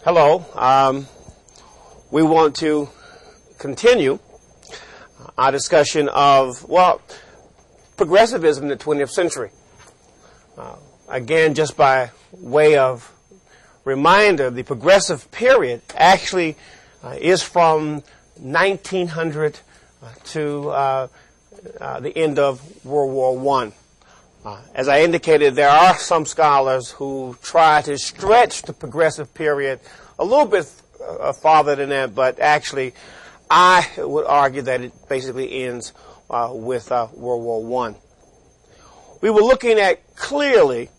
Hello. We want to continue our discussion of, progressivism in the 20th century. Again, just by way of reminder, the progressive period actually is from 1900 to the end of World War I. As I indicated, there are some scholars who try to stretch the progressive period a little bit farther than that, but actually I would argue that it basically ends with World War I. We were looking at clearly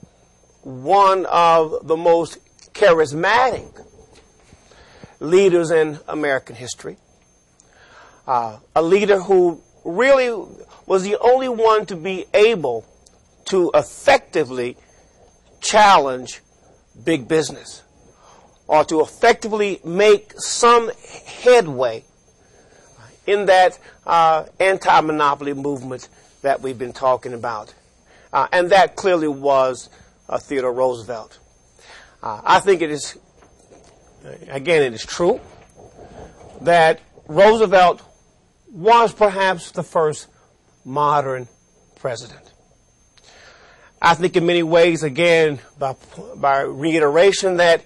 one of the most charismatic leaders in American history, a leader who really was the only one to be able to effectively challenge big business, or to effectively make some headway in that anti-monopoly movement that we've been talking about. And that clearly was Theodore Roosevelt. I think it is, again, it is true that Roosevelt was perhaps the first modern president. I think in many ways, again, by reiteration, that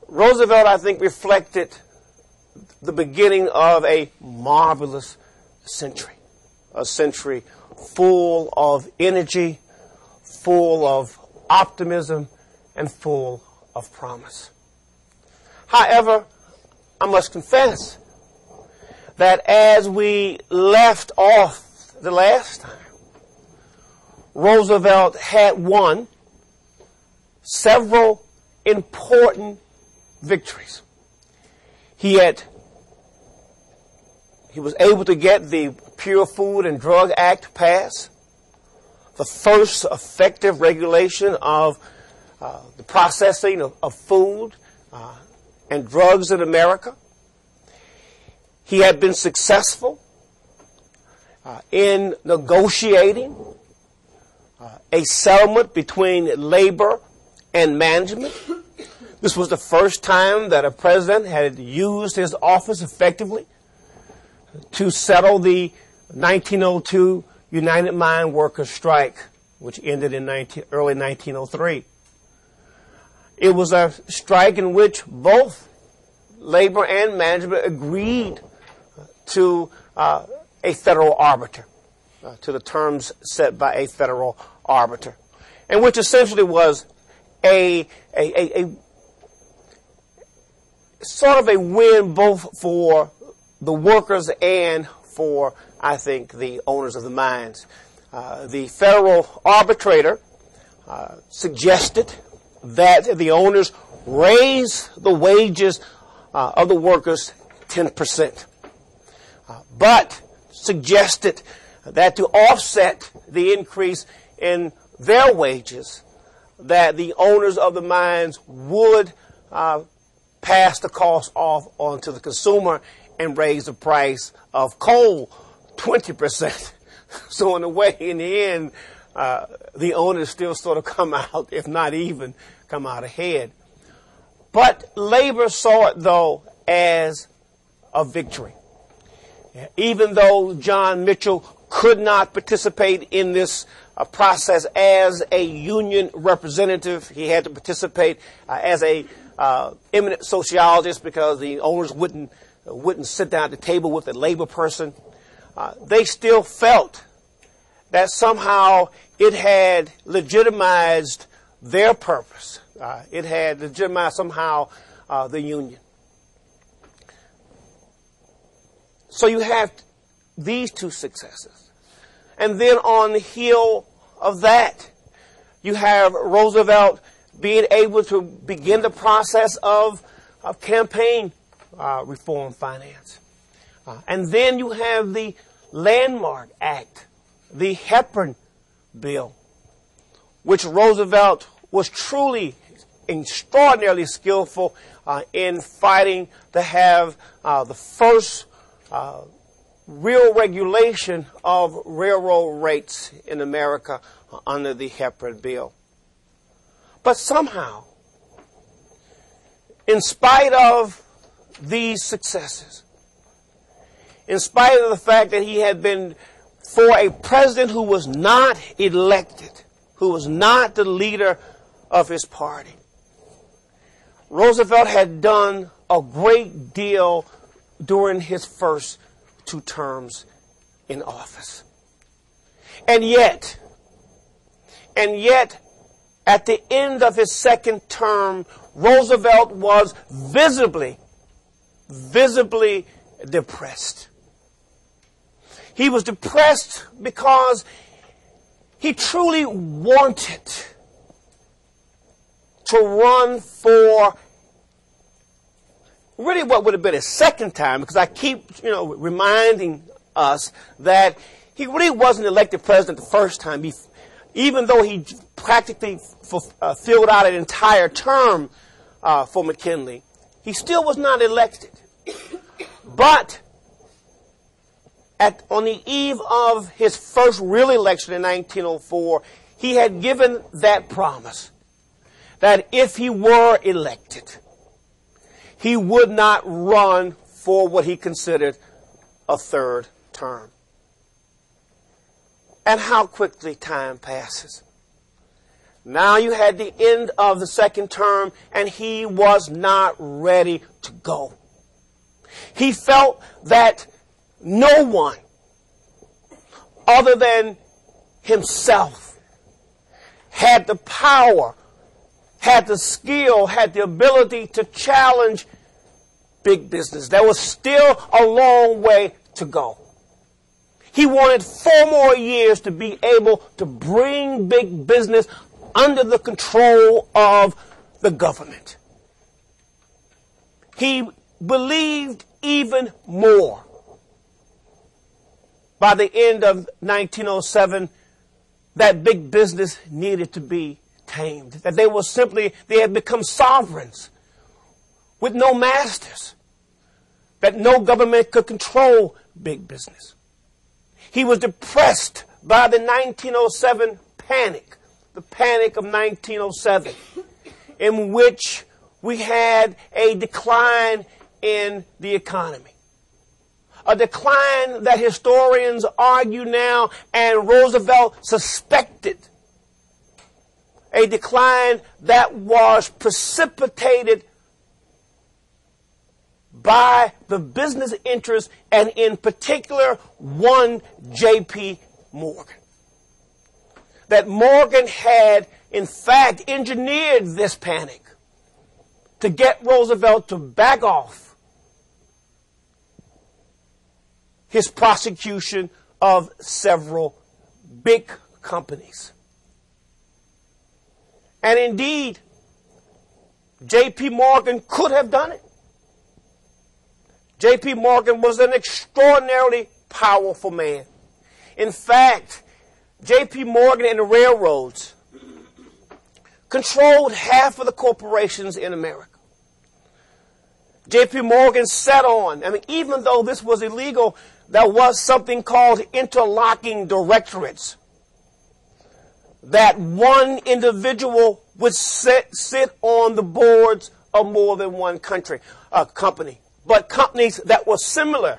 Roosevelt, I think, reflected the beginning of a marvelous century, a century full of energy, full of optimism, and full of promise. However, I must confess that as we left off the last time, Roosevelt had won several important victories. He was able to get the Pure Food and Drug Act passed, the first effective regulation of the processing of food and drugs in America. He had been successful in negotiating a settlement between labor and management. This was the first time that a president had used his office effectively to settle the 1902 United Mine Workers strike, which ended in early 1903. It was a strike in which both labor and management agreed to a federal arbiter, to the terms set by a federal arbiter, and which essentially was a sort of a win both for the workers and for, I think, the owners of the mines. The federal arbitrator suggested that the owners raise the wages of the workers 10%, but suggested that to offset the increase in their wages, that the owners of the mines would pass the cost off onto the consumer and raise the price of coal 20%. So in a way, in the end, the owners still sort of come out, if not even come out ahead. But labor saw it, though, as a victory. Even though John Mitchell could not participate in this process as a union representative, he had to participate as a eminent sociologist because the owners wouldn't sit down at the table with a labor person. They still felt that somehow it had legitimized their purpose. It had legitimized somehow the union. So you have these two successes. And then on the heel of that, you have Roosevelt being able to begin the process of campaign reform finance. And then you have the Landmark Act, the Hepburn Bill, which Roosevelt was truly extraordinarily skillful in fighting to have the first real regulation of railroad rates in America under the Hepburn Bill. But somehow, in spite of these successes, in spite of the fact that he had been, for a president who was not elected, who was not the leader of his party, Roosevelt had done a great deal during his first 2 terms in office. And yet, at the end of his second term, Roosevelt was visibly depressed. He was depressed because he truly wanted to run for really what would have been his second time, because I keep, reminding us that he really wasn't elected president the first time. Even though he practically filled out an entire term for McKinley, he still was not elected. But on the eve of his first real election in 1904, he had given that promise that if he were elected, he would not run for what he considered a third term. And how quickly time passes. Now you had the end of the second term, and he was not ready to go. He felt that no one other than himself had the power, had the skill, had the ability to challenge big business. There was still a long way to go. He wanted 4 more years to be able to bring big business under the control of the government. He believed even more by the end of 1907 that big business needed to be tamed, that they had become sovereigns with no masters, that no government could control big business. He was depressed by the 1907 panic, the panic of 1907, in which we had a decline in the economy. A decline that historians argue now, and Roosevelt suspected, a decline that was precipitated by the business interests, and in particular one J.P. Morgan. That Morgan had in fact engineered this panic to get Roosevelt to back off his prosecution of several big companies. And indeed, J.P. Morgan could have done it. J.P. Morgan was an extraordinarily powerful man. In fact, J.P. Morgan and the railroads controlled half of the corporations in America. J.P. Morgan sat on, even though this was illegal, there was something called interlocking directorates, that one individual would sit on the boards of more than one company, but companies that were similar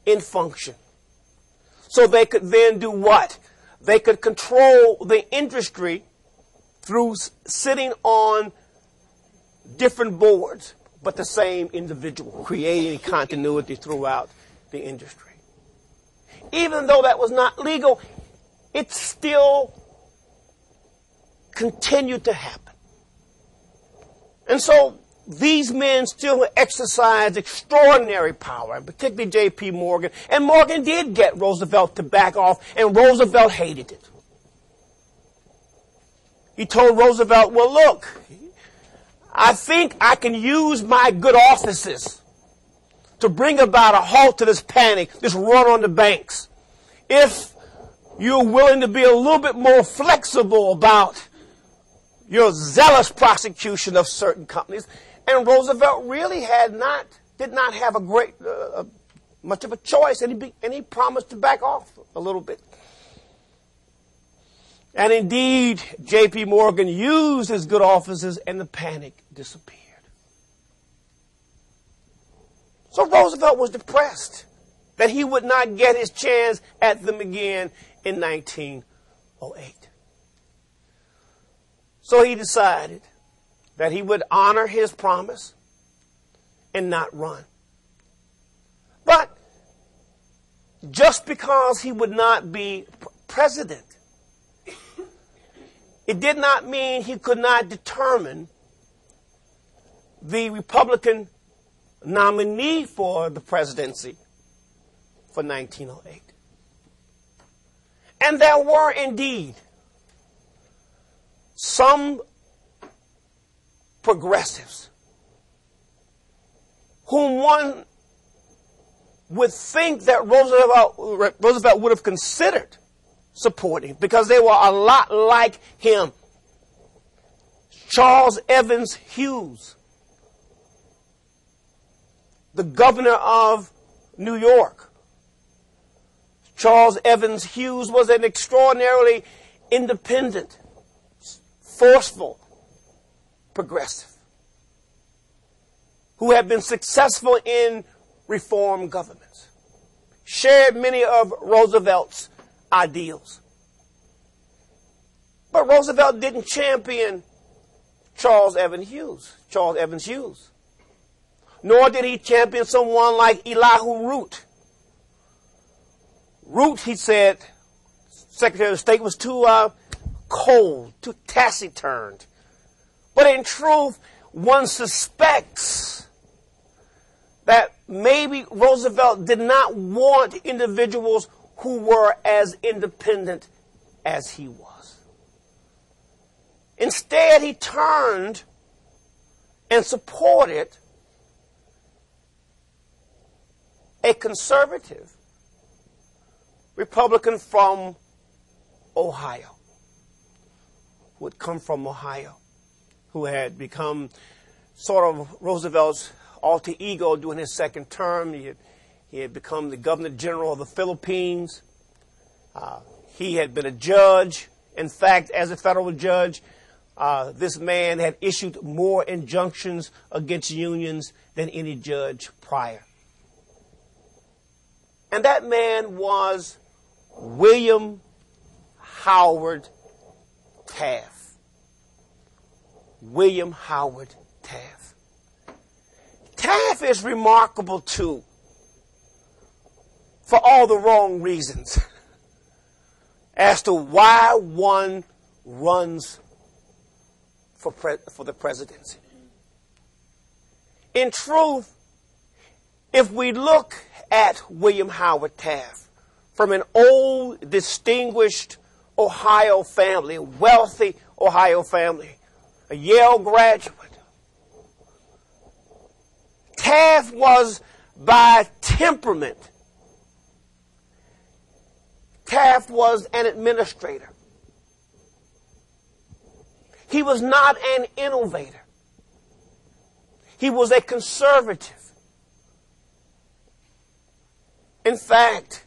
in function. So they could then do what? They could control the industry through sitting on different boards, but the same individual, creating continuity throughout the industry. Even though that was not legal, it still continued to happen. And so these men still exercised extraordinary power, and particularly J.P. Morgan. And Morgan did get Roosevelt to back off, and Roosevelt hated it. He told Roosevelt, well, look, I think I can use my good offices to bring about a halt to this panic, this run on the banks, if you're willing to be a little bit more flexible about your zealous prosecution of certain companies. And Roosevelt really did not have a great, much of a choice, and he promised to back off a little bit. And indeed, J.P. Morgan used his good offices, and the panic disappeared. So Roosevelt was depressed that he would not get his chance at them again in 1908. So he decided that he would honor his promise and not run. But just because he would not be president, it did not mean he could not determine the Republican nominee for the presidency for 1908. And there were indeed some progressives whom one would think that Roosevelt would have considered supporting because they were a lot like him. Charles Evans Hughes, the governor of New York. Charles Evans Hughes was an extraordinarily independent, forceful progressive who had been successful in reform governments, shared many of Roosevelt's ideals. But Roosevelt didn't champion Charles Evans Hughes. Nor did he champion someone like Elihu Root. Root, he said, Secretary of State, was too cold, too taciturn. But in truth, one suspects that maybe Roosevelt did not want individuals who were as independent as he was. Instead, he turned and supported a conservative Republican from Ohio, who had come from Ohio, who had become sort of Roosevelt's alter ego during his second term. He had become the Governor General of the Philippines. He had been a judge. In fact, as a federal judge, this man had issued more injunctions against unions than any judge prior. And that man was William Howard Taft. William Howard Taft. Taft is remarkable, too, for all the wrong reasons as to why one runs for the presidency. In truth, if we look at William Howard Taft from an old, distinguished Ohio family, a wealthy Ohio family, a Yale graduate, Taft was by temperament, Taft was an administrator. He was not an innovator. He was a conservative. In fact,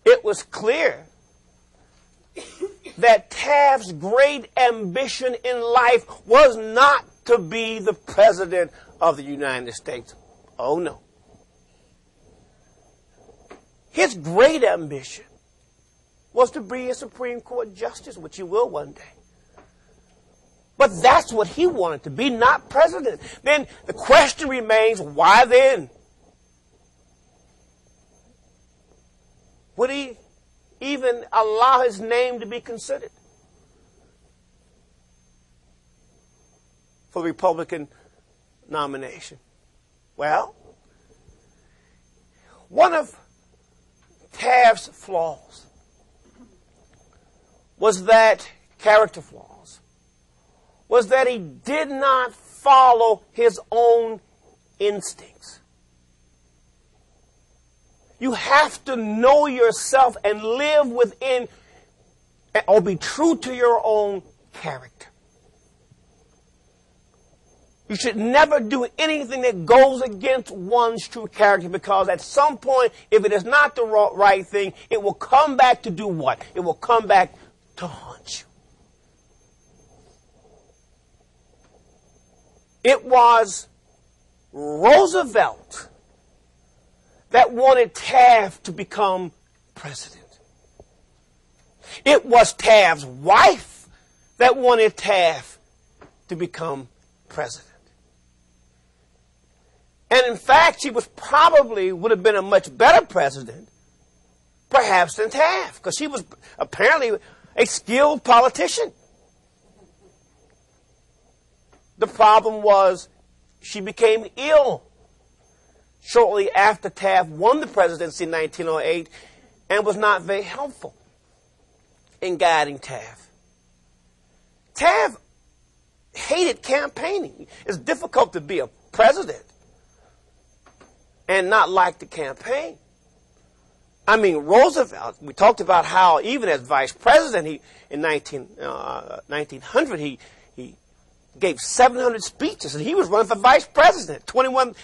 it was clear that Taft's great ambition in life was not to be the President of the United States. Oh, no. His great ambition was to be a Supreme Court justice, which he will one day. But that's what he wanted to be, not president. Then the question remains, why then? Would he even allow his name to be considered for the Republican nomination? Well, one of Taft's flaws was that, character flaws, was that he did not follow his own instincts. You have to know yourself and live within, or be true to your own character. You should never do anything that goes against one's true character, because at some point, if it is not the right thing, it will come back to do what? It will come back to haunt you. It was Roosevelt that wanted Taft to become president. It was Taft's wife that wanted Taft to become president. And in fact, she would have been a much better president, perhaps, than Taft, because she was apparently a skilled politician. The problem was she became ill shortly after Taft won the presidency in 1908 and was not very helpful in guiding Taft. Taft hated campaigning. It's difficult to be a president and not like the campaign. I mean, Roosevelt, we talked about how even as vice president, in 1900, he gave 700 speeches, and he was running for vice president.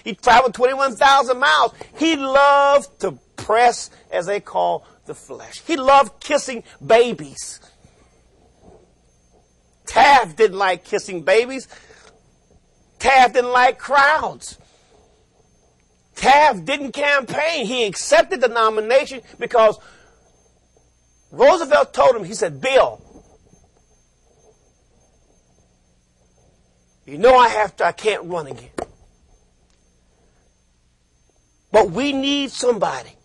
He traveled 21,000 miles. He loved to press, as they call, the flesh. He loved kissing babies. Taft didn't like kissing babies. Taft didn't like crowds. Taft didn't campaign. He accepted the nomination because Roosevelt told him, he said, Bill, you know I can't run again. But we need somebody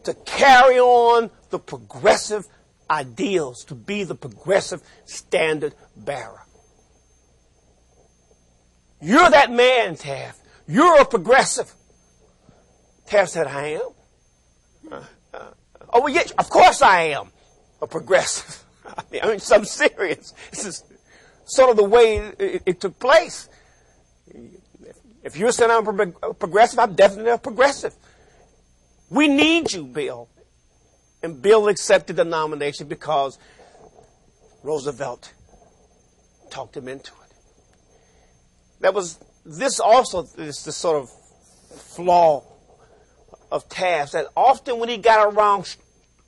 to carry on the progressive ideals, to be the progressive standard bearer. You're that man, Taft. You're a progressive. Taft said, I am. Oh, well, yeah, of course I am a progressive. I mean, I'm serious. This is sort of the way it took place. If you're saying I'm a progressive, I'm definitely a progressive. We need you, Bill. And Bill accepted the nomination because Roosevelt talked him into it. This also is the sort of flaw of Taft, that often when he got around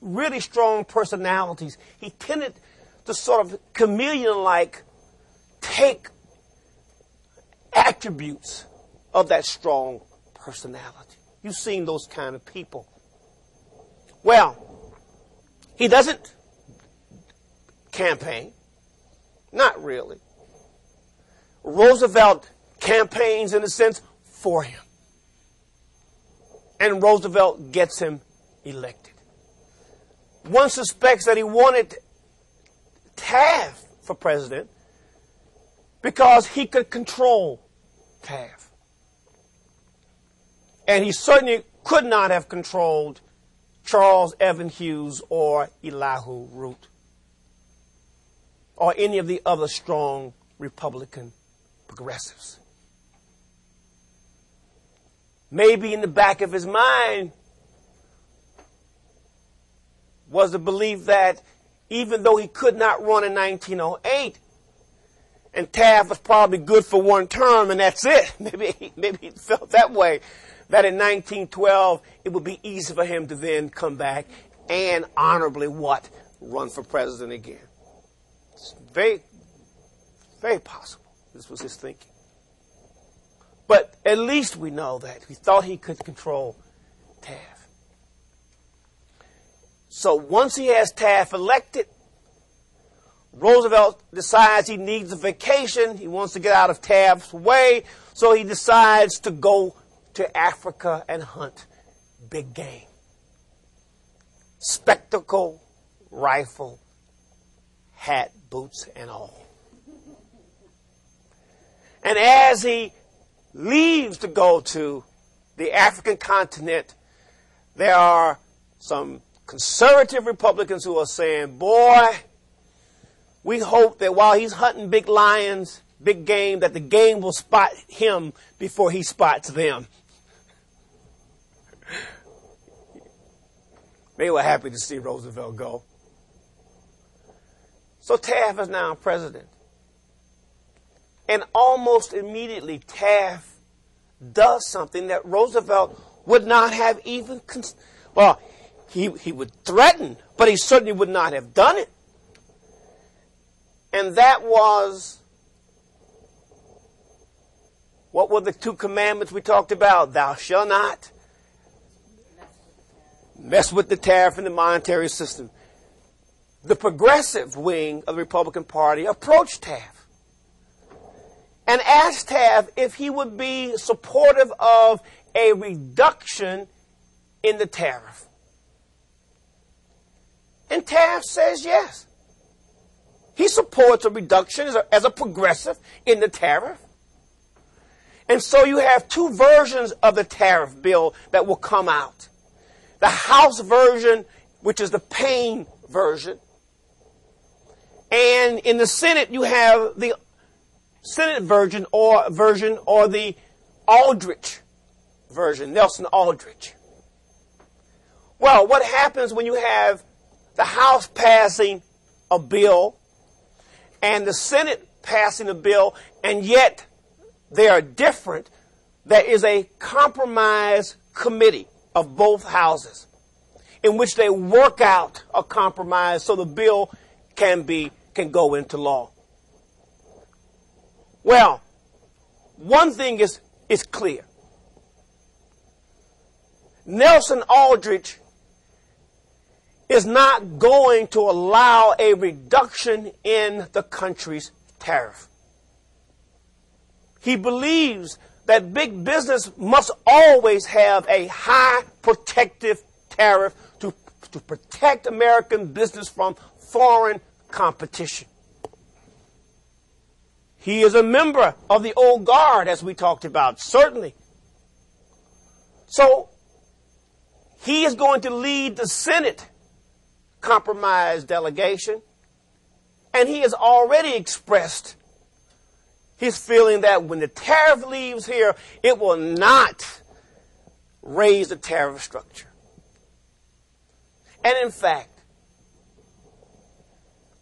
really strong personalities, he tended to sort of chameleon-like take attributes of that strong personality. You've seen those kind of people. Well, he doesn't campaign. Not really. Roosevelt campaigns, in a sense, for him. And Roosevelt gets him elected. One suspects that he wanted Taft for president because he could control Taft. And he certainly could not have controlled Charles Evan Hughes or Elihu Root or any of the other strong Republican progressives. Maybe in the back of his mind was the belief that even though he could not run in 1908, and Taft was probably good for one term and that's it, maybe he felt that way, that in 1912 it would be easy for him to then come back and honorably run for president again. It's very, very possible. This was his thinking. But at least we know that he thought he could control Taft. So once he has Taft elected, Roosevelt decides he needs a vacation. He wants to get out of Taft's way. So he decides to go to Africa and hunt big game. Spectacle, rifle, hat, boots, and all. And as he leaves to go to the African continent, there are some conservative Republicans who are saying, boy, we hope that while he's hunting big lions, big game, that the game will spot him before he spots them. They were happy to see Roosevelt go. So Taft is now president. And almost immediately, Taft does something that Roosevelt would not have even, he would threaten, but he certainly would not have done it. And that was What were the two commandments we talked about? Thou shalt not mess with the tariff and the monetary system. The progressive wing of the Republican Party approached Taft and asked Taft if he would be supportive of a reduction in the tariff. And Taft says yes. He supports a reduction as a progressive in the tariff. And so you have two versions of the tariff bill that will come out. The House version, which is the Payne version. And in the Senate, you have the Senate version or the Aldrich version, Nelson Aldrich. Well, what happens when you have the House passing a bill and the Senate passing a bill, and yet they are different? There is a compromise committee of both houses in which they work out a compromise so the bill can go into law. Well, one thing is clear. Nelson Aldrich is not going to allow a reduction in the country's tariff. He believes that big business must always have a high protective tariff to protect American business from foreign competition. He is a member of the old guard, as we talked about, certainly. So he is going to lead the Senate compromise delegation, and he has already expressed his feeling that when the tariff leaves here, it will not raise the tariff structure. And in fact,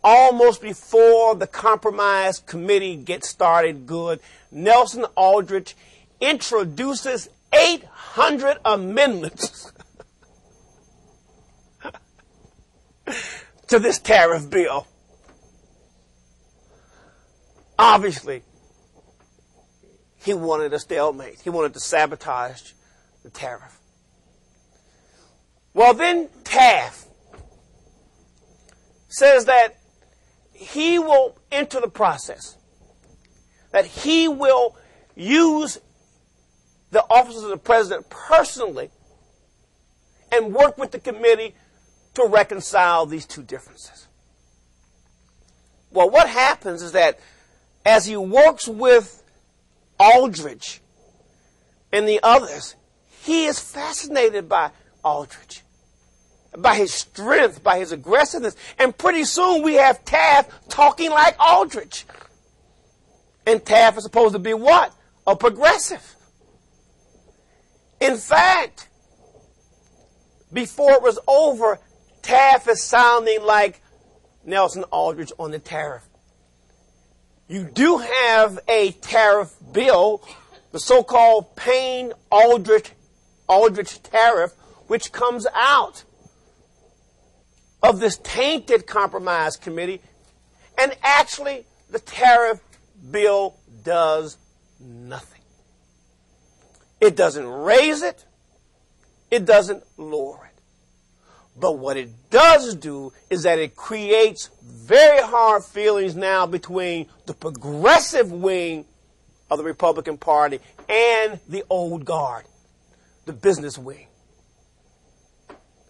almost before the compromise committee gets started good, Nelson Aldrich introduces 800 amendments to this tariff bill. Obviously, he wanted a stalemate. He wanted to sabotage the tariff. Well, then Taft says that he will enter the process, that he will use the office of the president personally and work with the committee to reconcile these two differences. Well, what happens is that as he works with Aldrich and the others, he is fascinated by Aldrich, by his strength, by his aggressiveness. And pretty soon we have Taft talking like Aldrich. And Taft is supposed to be what? A progressive. In fact, before it was over, Taft is sounding like Nelson Aldrich on the tariff. You do have a tariff bill, the so-called Payne-Aldrich tariff, which comes out of this tainted compromise committee, and actually the tariff bill does nothing. It doesn't raise it. It doesn't lower it. But what it does do is that it creates very hard feelings now between the progressive wing of the Republican Party and the old guard, the business wing.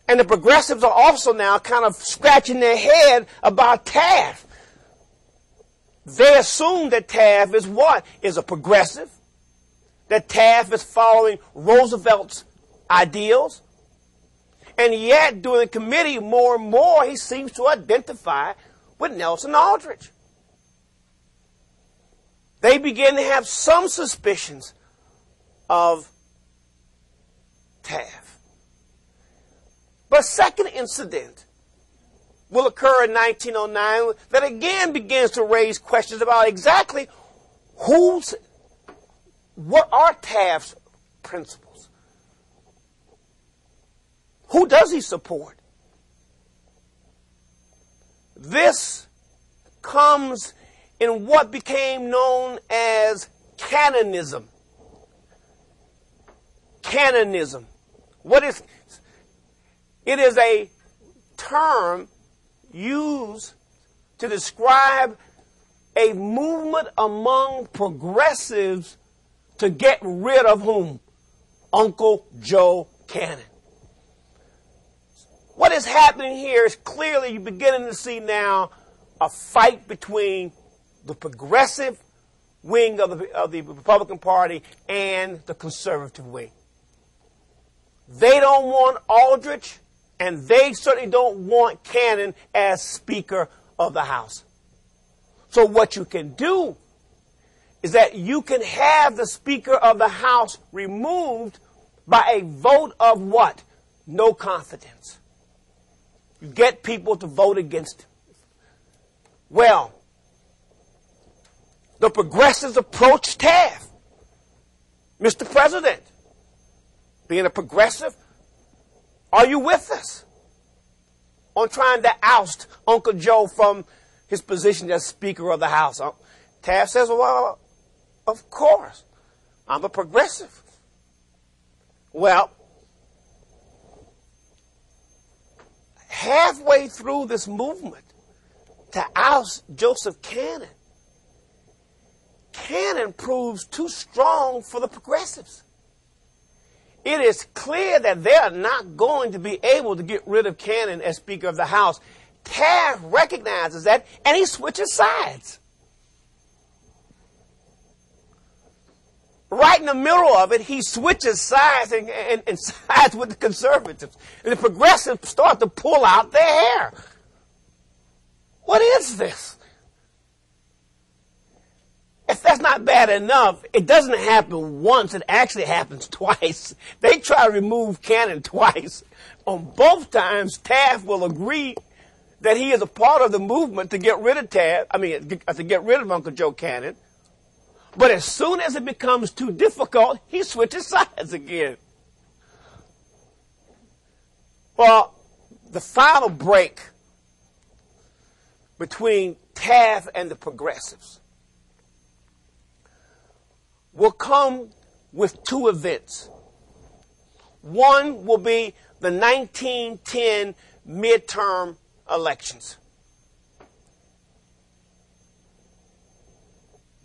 And the progressives are also now kind of scratching their head about Taft. They assume that Taft is what? Is a progressive. That Taft is following Roosevelt's ideals. And yet, during the committee, more and more, he seems to identify with Nelson Aldrich. They begin to have some suspicions of Taft. But a second incident will occur in 1909 that again begins to raise questions about exactly what are Taft's principles. Who does he support? This comes in what became known as Cannonism. Cannonism. It is a term used to describe a movement among progressives to get rid of whom? Uncle Joe Cannon. What is happening here is clearly you're beginning to see now a fight between the progressive wing of the Republican Party and the conservative wing. They don't want Aldrich, and they certainly don't want Cannon as Speaker of the House. So what you can do is that you can have the Speaker of the House removed by a vote of what? No confidence. You get people to vote against him. Well, the progressives approached Taft. Mr. President, being a progressive, are you with us on trying to oust Uncle Joe from his position as Speaker of the House? Taft says, well, of course, I'm a progressive. Well, halfway through this movement to oust Joseph Cannon, Cannon proves too strong for the progressives. It is clear that they are not going to be able to get rid of Cannon as Speaker of the House. Taft recognizes that, and he switches sides. Right in the middle of it, he switches sides and sides with the conservatives. And the progressives start to pull out their hair. What is this? If that's not bad enough, it doesn't happen once, it actually happens twice. They try to remove Cannon twice. On both times, Taft will agree that he is a part of the movement to get rid of to get rid of Uncle Joe Cannon. But as soon as it becomes too difficult, he switches sides again. Well, the final break between Taft and the progressives will come with two events. One will be the 1910 midterm elections.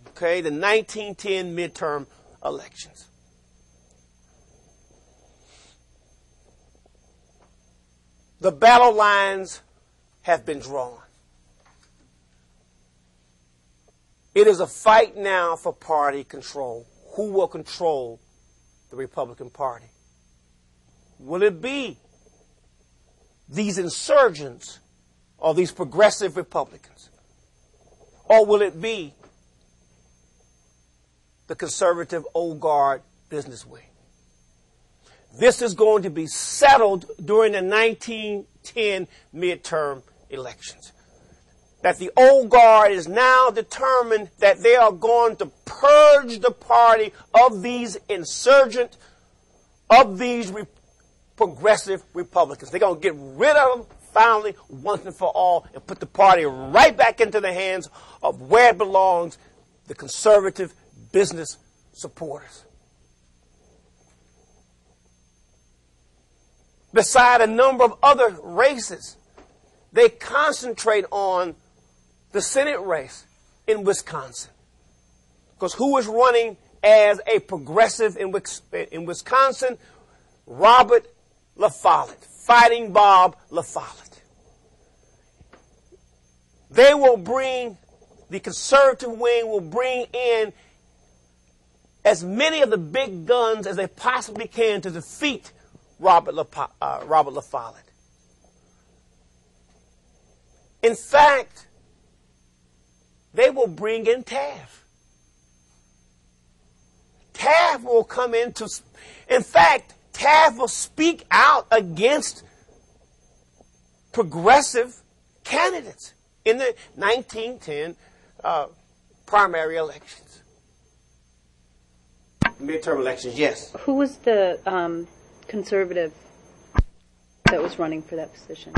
Okay, the 1910 midterm elections. The battle lines have been drawn. It is a fight now for party control. Who will control the Republican Party? Will it be these insurgents or these progressive Republicans? Or will it be the conservative old guard business wing? This is going to be settled during the 1910 midterm elections. That the old guard is now determined that they are going to purge the party of these insurgent, of these progressive Republicans. They're going to get rid of them finally, once and for all, and put the party right back into the hands of where it belongs, the conservative business supporters. Beside a number of other races, they concentrate on the Senate race in Wisconsin. Because who is running as a progressive in Wisconsin? Robert La Follette, Fighting Bob La Follette. They will bring, the conservative wing will bring in as many of the big guns as they possibly can to defeat Robert La Follette. In fact, they will bring in Taft. Taft will come into, in fact, Taft will speak out against progressive candidates in the 1910 primary elections. Midterm elections, yes. Who was the conservative that was running for that position?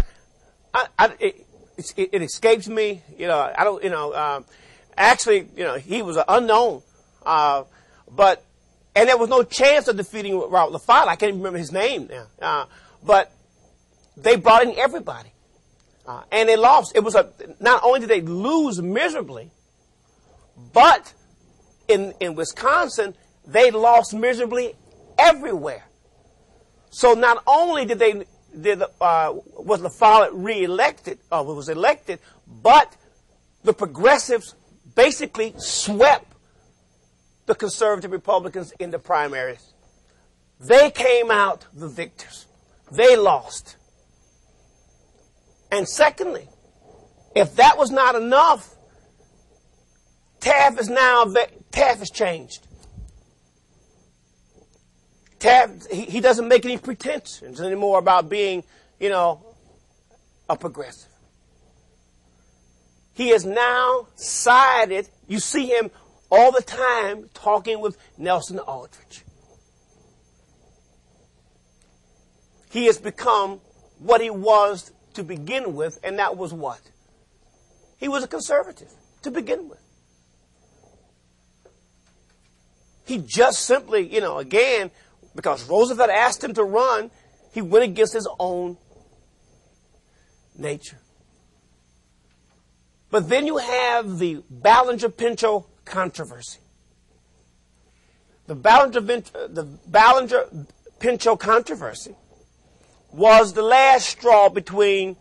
It escapes me. I don't. Actually, he was an unknown. But And there was no chance of defeating Robert LaFollette. I can't remember his name now. But they brought in everybody. And they lost. It was not only did they lose miserably, but in Wisconsin, they lost miserably everywhere. So not only was LaFollette was elected, but the progressives basically swept the conservative Republicans in the primaries. They came out the victors. They lost. And secondly, if that was not enough, Taft has changed. Taft, he doesn't make any pretensions anymore about being, a progressive. He has now sided. You see him all the time talking with Nelson Aldrich. He has become what he was to begin with, and that was what? He was a conservative to begin with. He just simply, again, because Roosevelt asked him to run, he went against his own nature. But then you have the Ballinger-Pinchot controversy. The Ballinger-Pinchot controversy was the last straw between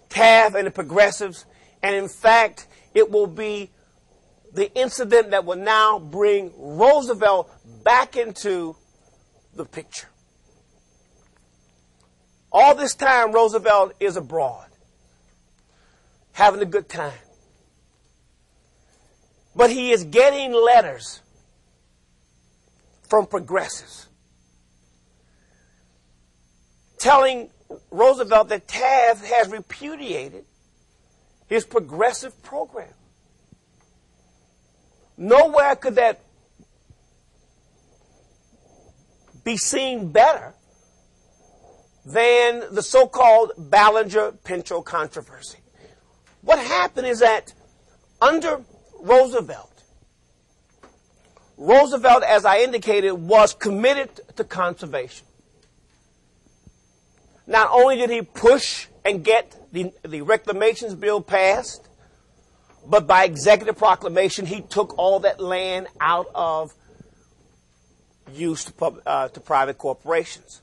Taft and the progressives, and in fact, it will be the incident that will now bring Roosevelt back into the picture. All this time, Roosevelt is abroad, having a good time. But he is getting letters from progressives telling Roosevelt that Taft has repudiated his progressive program. Nowhere could that be seen better than the so-called Ballinger-Pinchot controversy. What happened is that under Roosevelt, as I indicated, was committed to conservation. Not only did he push and get the reclamations bill passed, but by executive proclamation, he took all that land out of use to private corporations.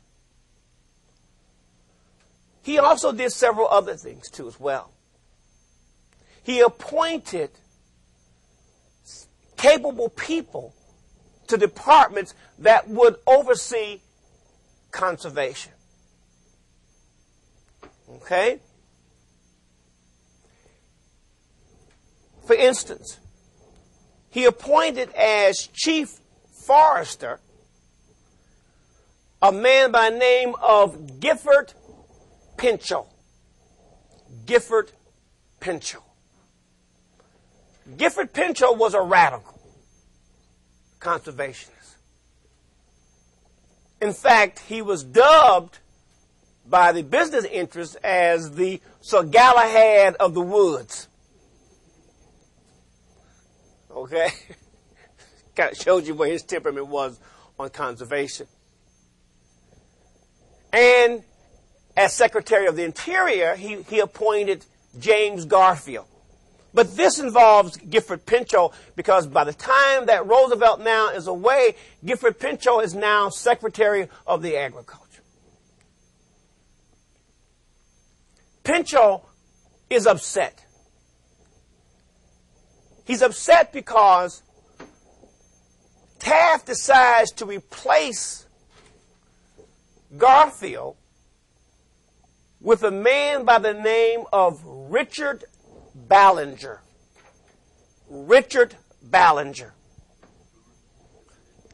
He also did several other things, too, as well. He appointed capable people to departments that would oversee conservation. Okay? For instance, he appointed as chief forester a man by the name of Gifford Pinchot. Gifford Pinchot. Gifford Pinchot was a radical conservationist. In fact, he was dubbed by the business interests as the Sir Galahad of the woods. Okay? Kind of shows you where his temperament was on conservation. And as Secretary of the Interior, he appointed James Garfield. But this involves Gifford Pinchot because by the time that Roosevelt now is away, Gifford Pinchot is now Secretary of the Agriculture. Pinchot is upset. He's upset because Taft decides to replace Garfield with a man by the name of Richard Ballinger. Richard Ballinger.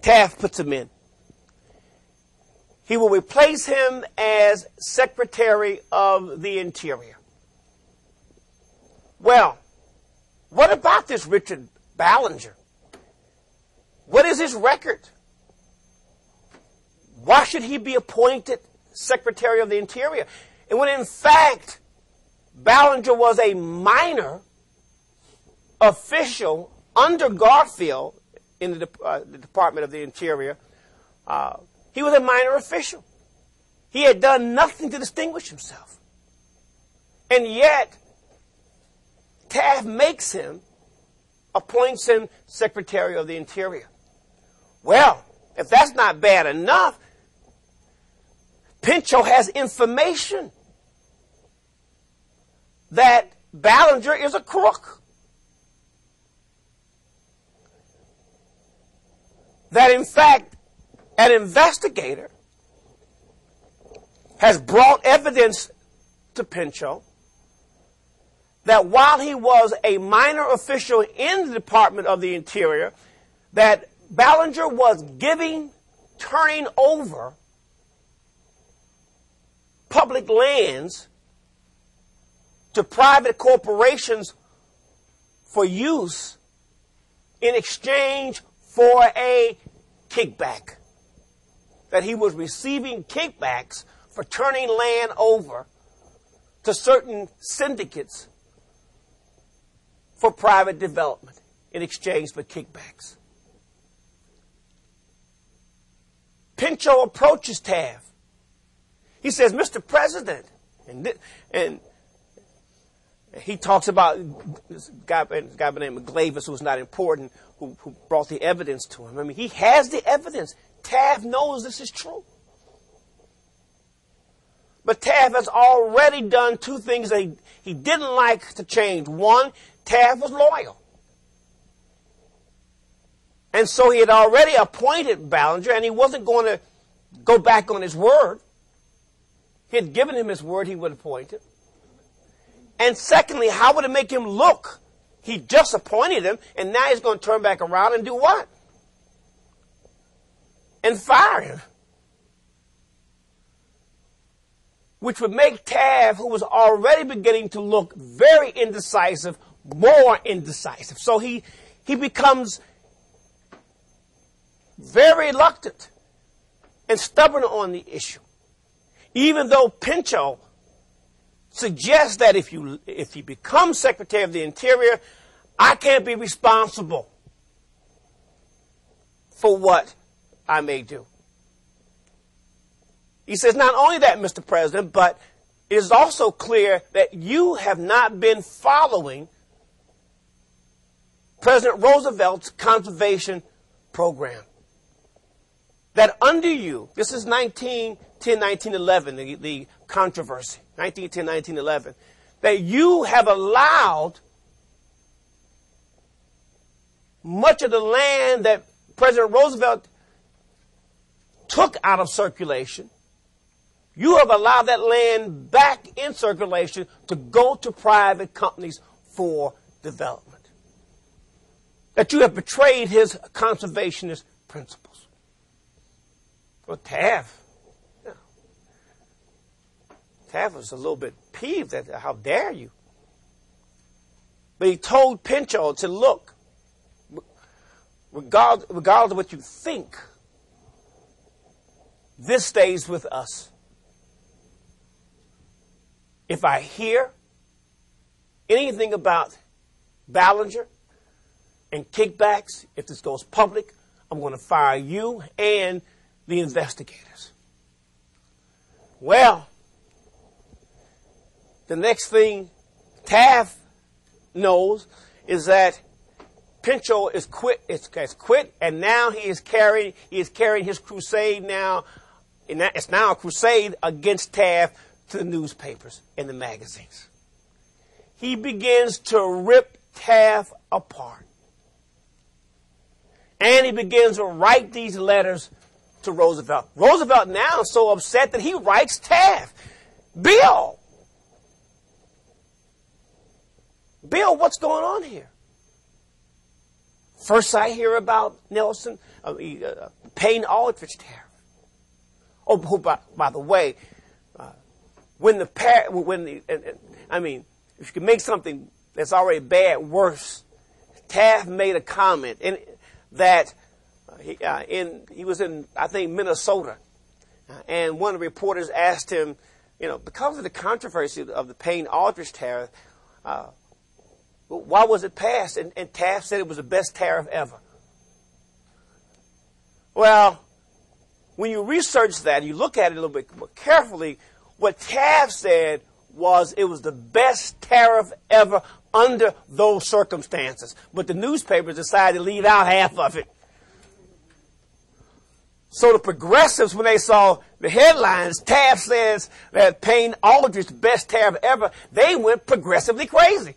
Taft puts him in. He will replace him as Secretary of the Interior. Well, what about this Richard Ballinger? What is his record? Why should he be appointed Secretary of the Interior? And when in fact, Ballinger was a minor official under Garfield in the Department of the Interior. He was a minor official. He had done nothing to distinguish himself. And yet, Taft appoints him Secretary of the Interior. Well, if that's not bad enough, Pinchot has information that Ballinger is a crook. That in fact, an investigator has brought evidence to Pinchot that while he was a minor official in the Department of the Interior, that Ballinger was turning over public lands to private corporations for use in exchange for a kickback. That he was receiving kickbacks for turning land over to certain syndicates for private development in exchange for kickbacks. Pinchot approaches Taft. He says, Mr. President, and he talks about this guy by the name of Glavis, who's not important, who brought the evidence to him. I mean, he has the evidence. Taft knows this is true. But Taft has already done two things that he didn't like to change. One, Taft was loyal. And so he had already appointed Ballinger, and he wasn't going to go back on his word. He had given him his word he would appoint him. And secondly, how would it make him look? He just appointed him, and now he's going to turn back around and do what? And fire him. Which would make Taft, who was already beginning to look very indecisive, more indecisive. So he becomes very reluctant and stubborn on the issue. Even though Pinchot suggests that if you become Secretary of the Interior, I can't be responsible for what I may do. He says, not only that, Mr. President, but it is also clear that you have not been following President Roosevelt's conservation program. That under you, this is 1911, the controversy, 1910, 1911, that you have allowed much of the land that President Roosevelt took out of circulation. You have allowed that land back in circulation to go to private companies for development. That you have betrayed his conservationist principles. Well, Taft was a little bit peeved at how dare you. But he told Pinchot to look, regardless of what you think, this stays with us. If I hear anything about Ballinger and kickbacks, if this goes public, I'm going to fire you and the investigators. Well, the next thing Taft knows is that Pinchot is quit, and now he is carrying his crusade now, and it's now a crusade against Taft to the newspapers and the magazines. He begins to rip Taft apart. And he begins to write these letters to Roosevelt. Roosevelt now is so upset that he writes Taft. Bill, what's going on here? First I hear about Payne-Aldrich tariff. Oh, by the way, if you can make something that's already bad worse, Taft made a comment that he was in, I think, Minnesota, and one of the reporters asked him, because of the controversy of the Payne-Aldrich tariff, why was it passed? And Taft said it was the best tariff ever. Well, when you research that, you look at it a little bit more carefully, what Taft said was it was the best tariff ever under those circumstances. But the newspapers decided to leave out half of it. So the progressives, when they saw the headlines, Taft says that Payne-Aldrich the best tariff ever, they went progressively crazy.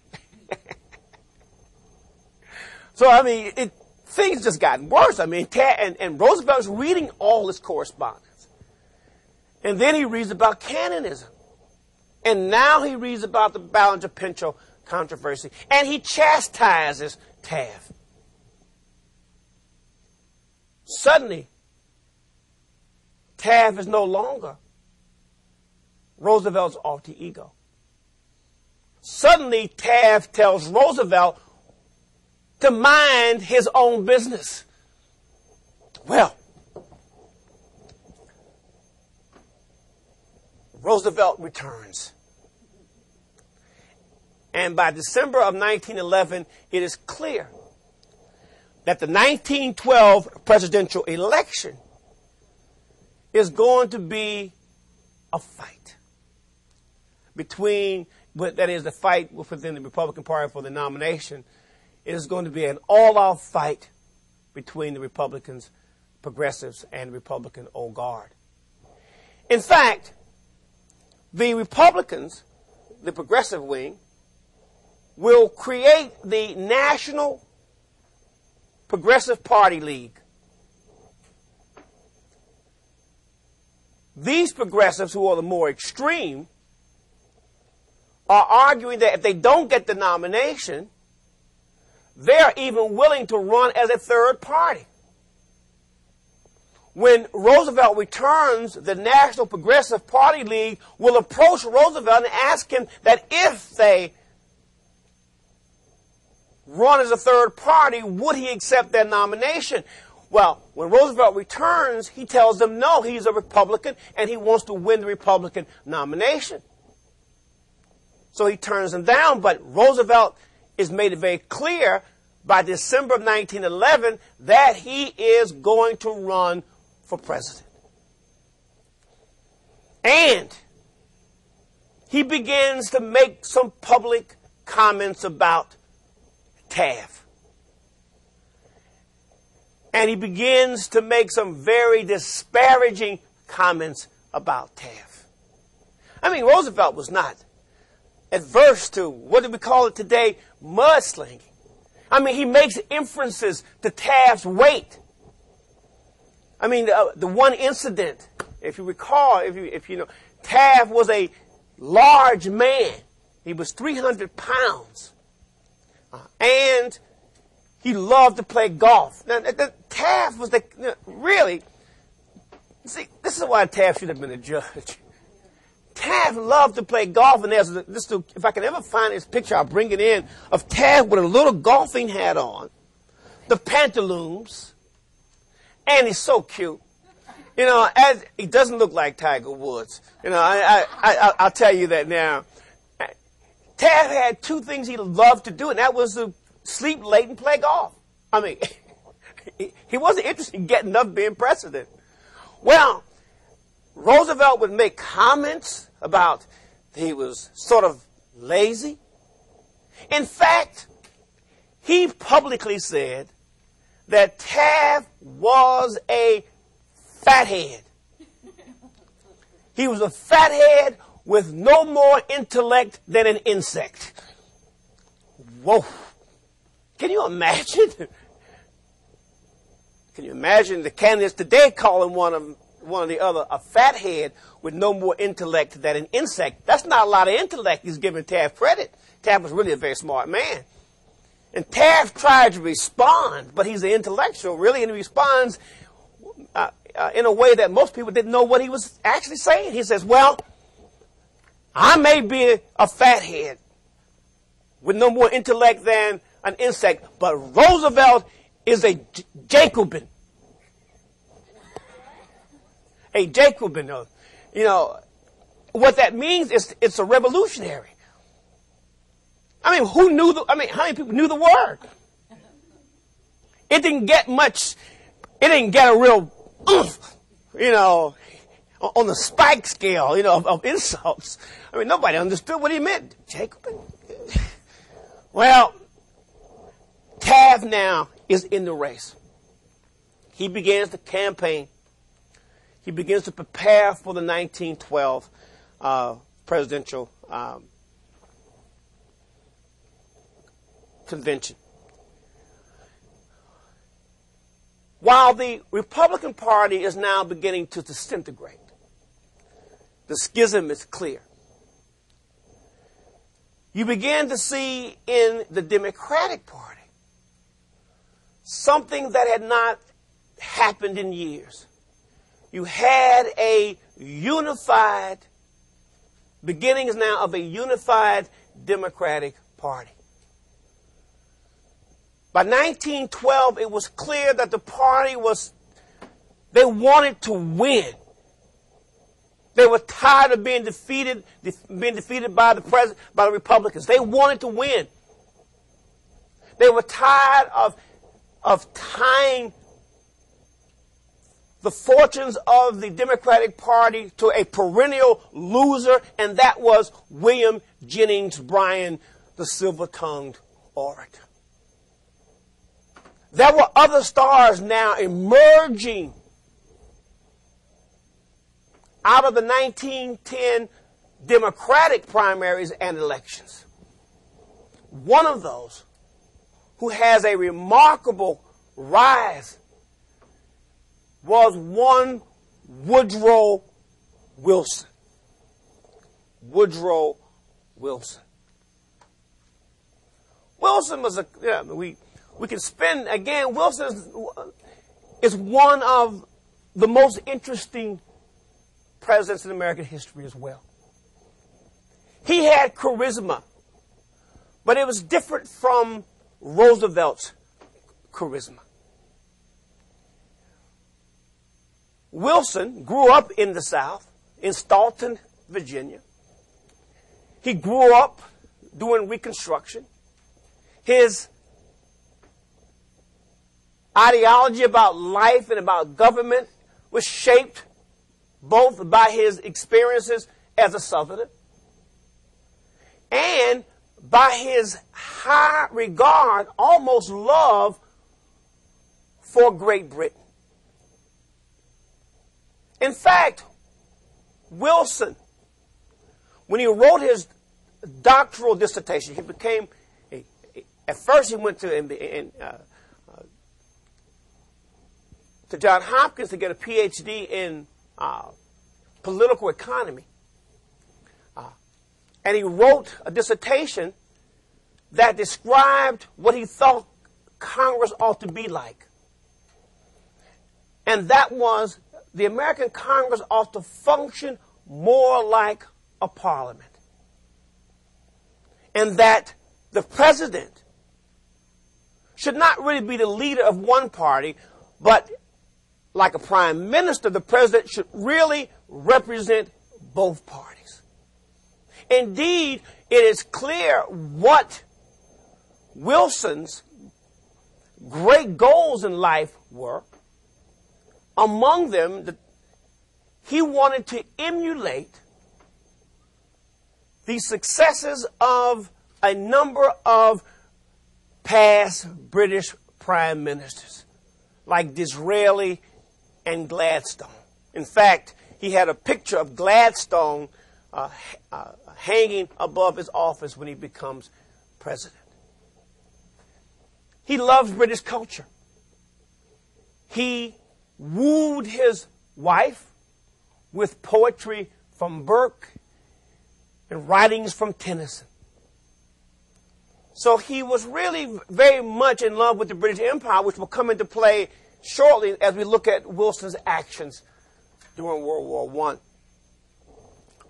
So, I mean, things just gotten worse. I mean, and Roosevelt's reading all his correspondence. And then he reads about Cannonism. And now he reads about the Ballinger-Pinchot controversy. And he chastises Taft. Suddenly, Taft is no longer Roosevelt's alter ego. Suddenly, Taft tells Roosevelt to mind his own business. Well, Roosevelt returns. And by December of 1911, it is clear that the 1912 presidential election is going to be a fight between, that is the fight within the Republican Party for the nomination. It is going to be an all-out fight between the Republicans, progressives, and the Republican old guard. In fact, the Republicans, the progressive wing, will create the National Progressive Party League. These progressives, who are the more extreme, are arguing that if they don't get the nomination, they're even willing to run as a third party. When Roosevelt returns, the National Progressive Party League will approach Roosevelt and ask him that if they run as a third party, would he accept their nomination? Well, when Roosevelt returns, he tells them no, he's a Republican and he wants to win the Republican nomination. So he turns them down, but Roosevelt is made it very clear by December of 1911 that he is going to run for president. And he begins to make some public comments about Taft. And he begins to make some very disparaging comments about Taft. I mean, Roosevelt was not adverse to, what do we call it today, mudslinging. I mean, he makes inferences to Taft's weight. I mean, the one incident, if you recall, if you know, Taft was a large man. He was 300 pounds. And he loved to play golf. Now, Taft was really, see, this is why Taft should have been a judge. Taft loved to play golf, and if I can ever find this picture, I'll bring it in, of Taft with a little golfing hat on, the pantaloons, and he's so cute. You know, as he doesn't look like Tiger Woods. You know, I'll tell you that now. Taft had two things he loved to do, and that was to sleep late and play golf. I mean, he wasn't interested in getting up being president. Well, Roosevelt would make comments about he was sort of lazy. In fact, he publicly said that Taft was a fathead. He was a fathead with no more intellect than an insect. Whoa. Can you imagine? Can you imagine the candidates today calling one of the other a fathead with no more intellect than an insect? That's not a lot of intellect he's giving Taft credit. Taft was really a very smart man. And Taft tried to respond, but he's an intellectual, really, and he responds in a way that most people didn't know what he was actually saying. He says, well, I may be a fathead with no more intellect than an insect, but Roosevelt is a Jacobin. A Jacobin. You know, what that means is it's a revolutionary. I mean, how many people knew the word? It didn't get much it didn't get a real oomph, on the spike scale, of insults. I mean, nobody understood what he meant. Jacob. Well, Taft now is in the race. He begins to campaign. He begins to prepare for the 1912 presidential convention. While the Republican Party is now beginning to disintegrate, the schism is clear. You begin to see in the Democratic Party something that had not happened in years. You had a unified, beginnings now of a unified Democratic Party. By 1912, it was clear that the party they wanted to win. They were tired of being defeated by the Republicans. They wanted to win. They were tired of tying the fortunes of the Democratic Party to a perennial loser, and that was William Jennings Bryan, the silver-tongued orator. There were other stars now emerging out of the 1910 Democratic primaries and elections. One of those who has a remarkable rise was one Woodrow Wilson. Woodrow Wilson. Wilson was we can spend, again, Wilson is one of the most interesting presidents in American history as well. He had charisma, but it was different from Roosevelt's charisma. Wilson grew up in the South, in Staunton, Virginia. He grew up doing Reconstruction. His ideology about life and about government was shaped both by his experiences as a Southerner and by his high regard, almost love, for Great Britain. In fact, Wilson, when he wrote his doctoral dissertation, he became, at first he went to Johns Hopkins to get a PhD in political economy. And he wrote a dissertation that described what he thought Congress ought to be like. And that was the American Congress ought to function more like a parliament. And that the president should not really be the leader of one party, but like a prime minister, the president should really represent both parties. Indeed, it is clear what Wilson's great goals in life were. Among them, he wanted to emulate the successes of a number of past British prime ministers, like Disraeli and Gladstone. In fact, he had a picture of Gladstone hanging above his office when he becomes president. He loved British culture. He wooed his wife with poetry from Burke and writings from Tennyson. So he was really very much in love with the British Empire, which will come into play shortly as we look at Wilson's actions during World War I.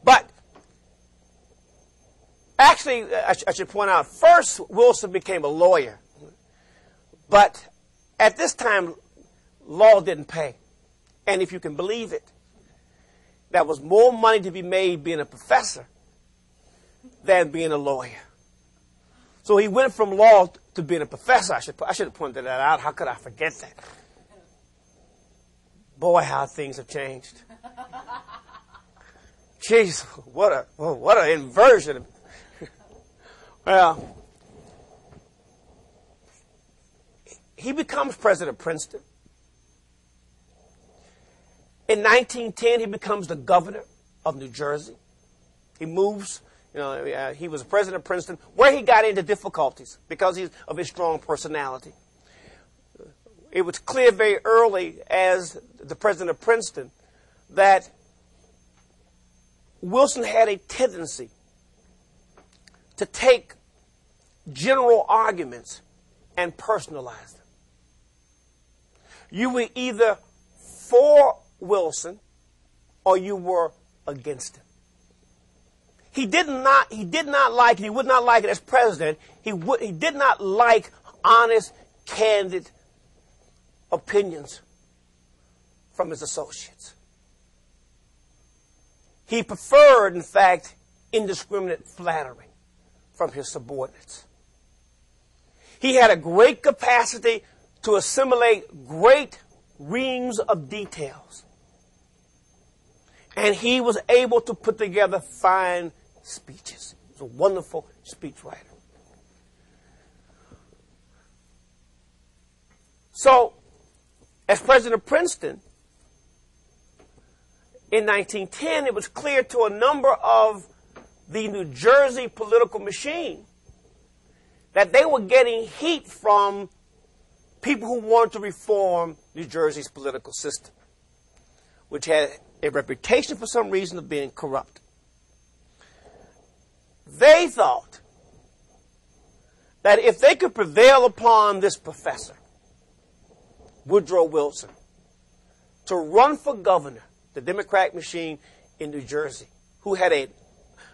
But actually, I should point out, first Wilson became a lawyer. But at this time, law didn't pay. And if you can believe it, there was more money to be made being a professor than being a lawyer. So he went from law to being a professor. I should have pointed that out. How could I forget that? Boy, how things have changed. Jeez, what an inversion. Well, he becomes president of Princeton. In 1910, he becomes the governor of New Jersey. He moves, he was president of Princeton, where he got into difficulties because of his strong personality. It was clear very early as the president of Princeton that Wilson had a tendency to take general arguments and personalize them. You were either for Wilson or you were against him. He would not like it as president. He did not like honest, candid opinions from his associates. He preferred, in fact, indiscriminate flattery from his subordinates. He had a great capacity to assimilate great reams of details. And he was able to put together fine speeches. He was a wonderful speechwriter. So, as president of Princeton, in 1910, it was clear to a number of the New Jersey political machine that they were getting heat from people who wanted to reform New Jersey's political system, which had a reputation for some reason of being corrupt. They thought that if they could prevail upon this professor, Woodrow Wilson, to run for governor, the Democratic machine in New Jersey, who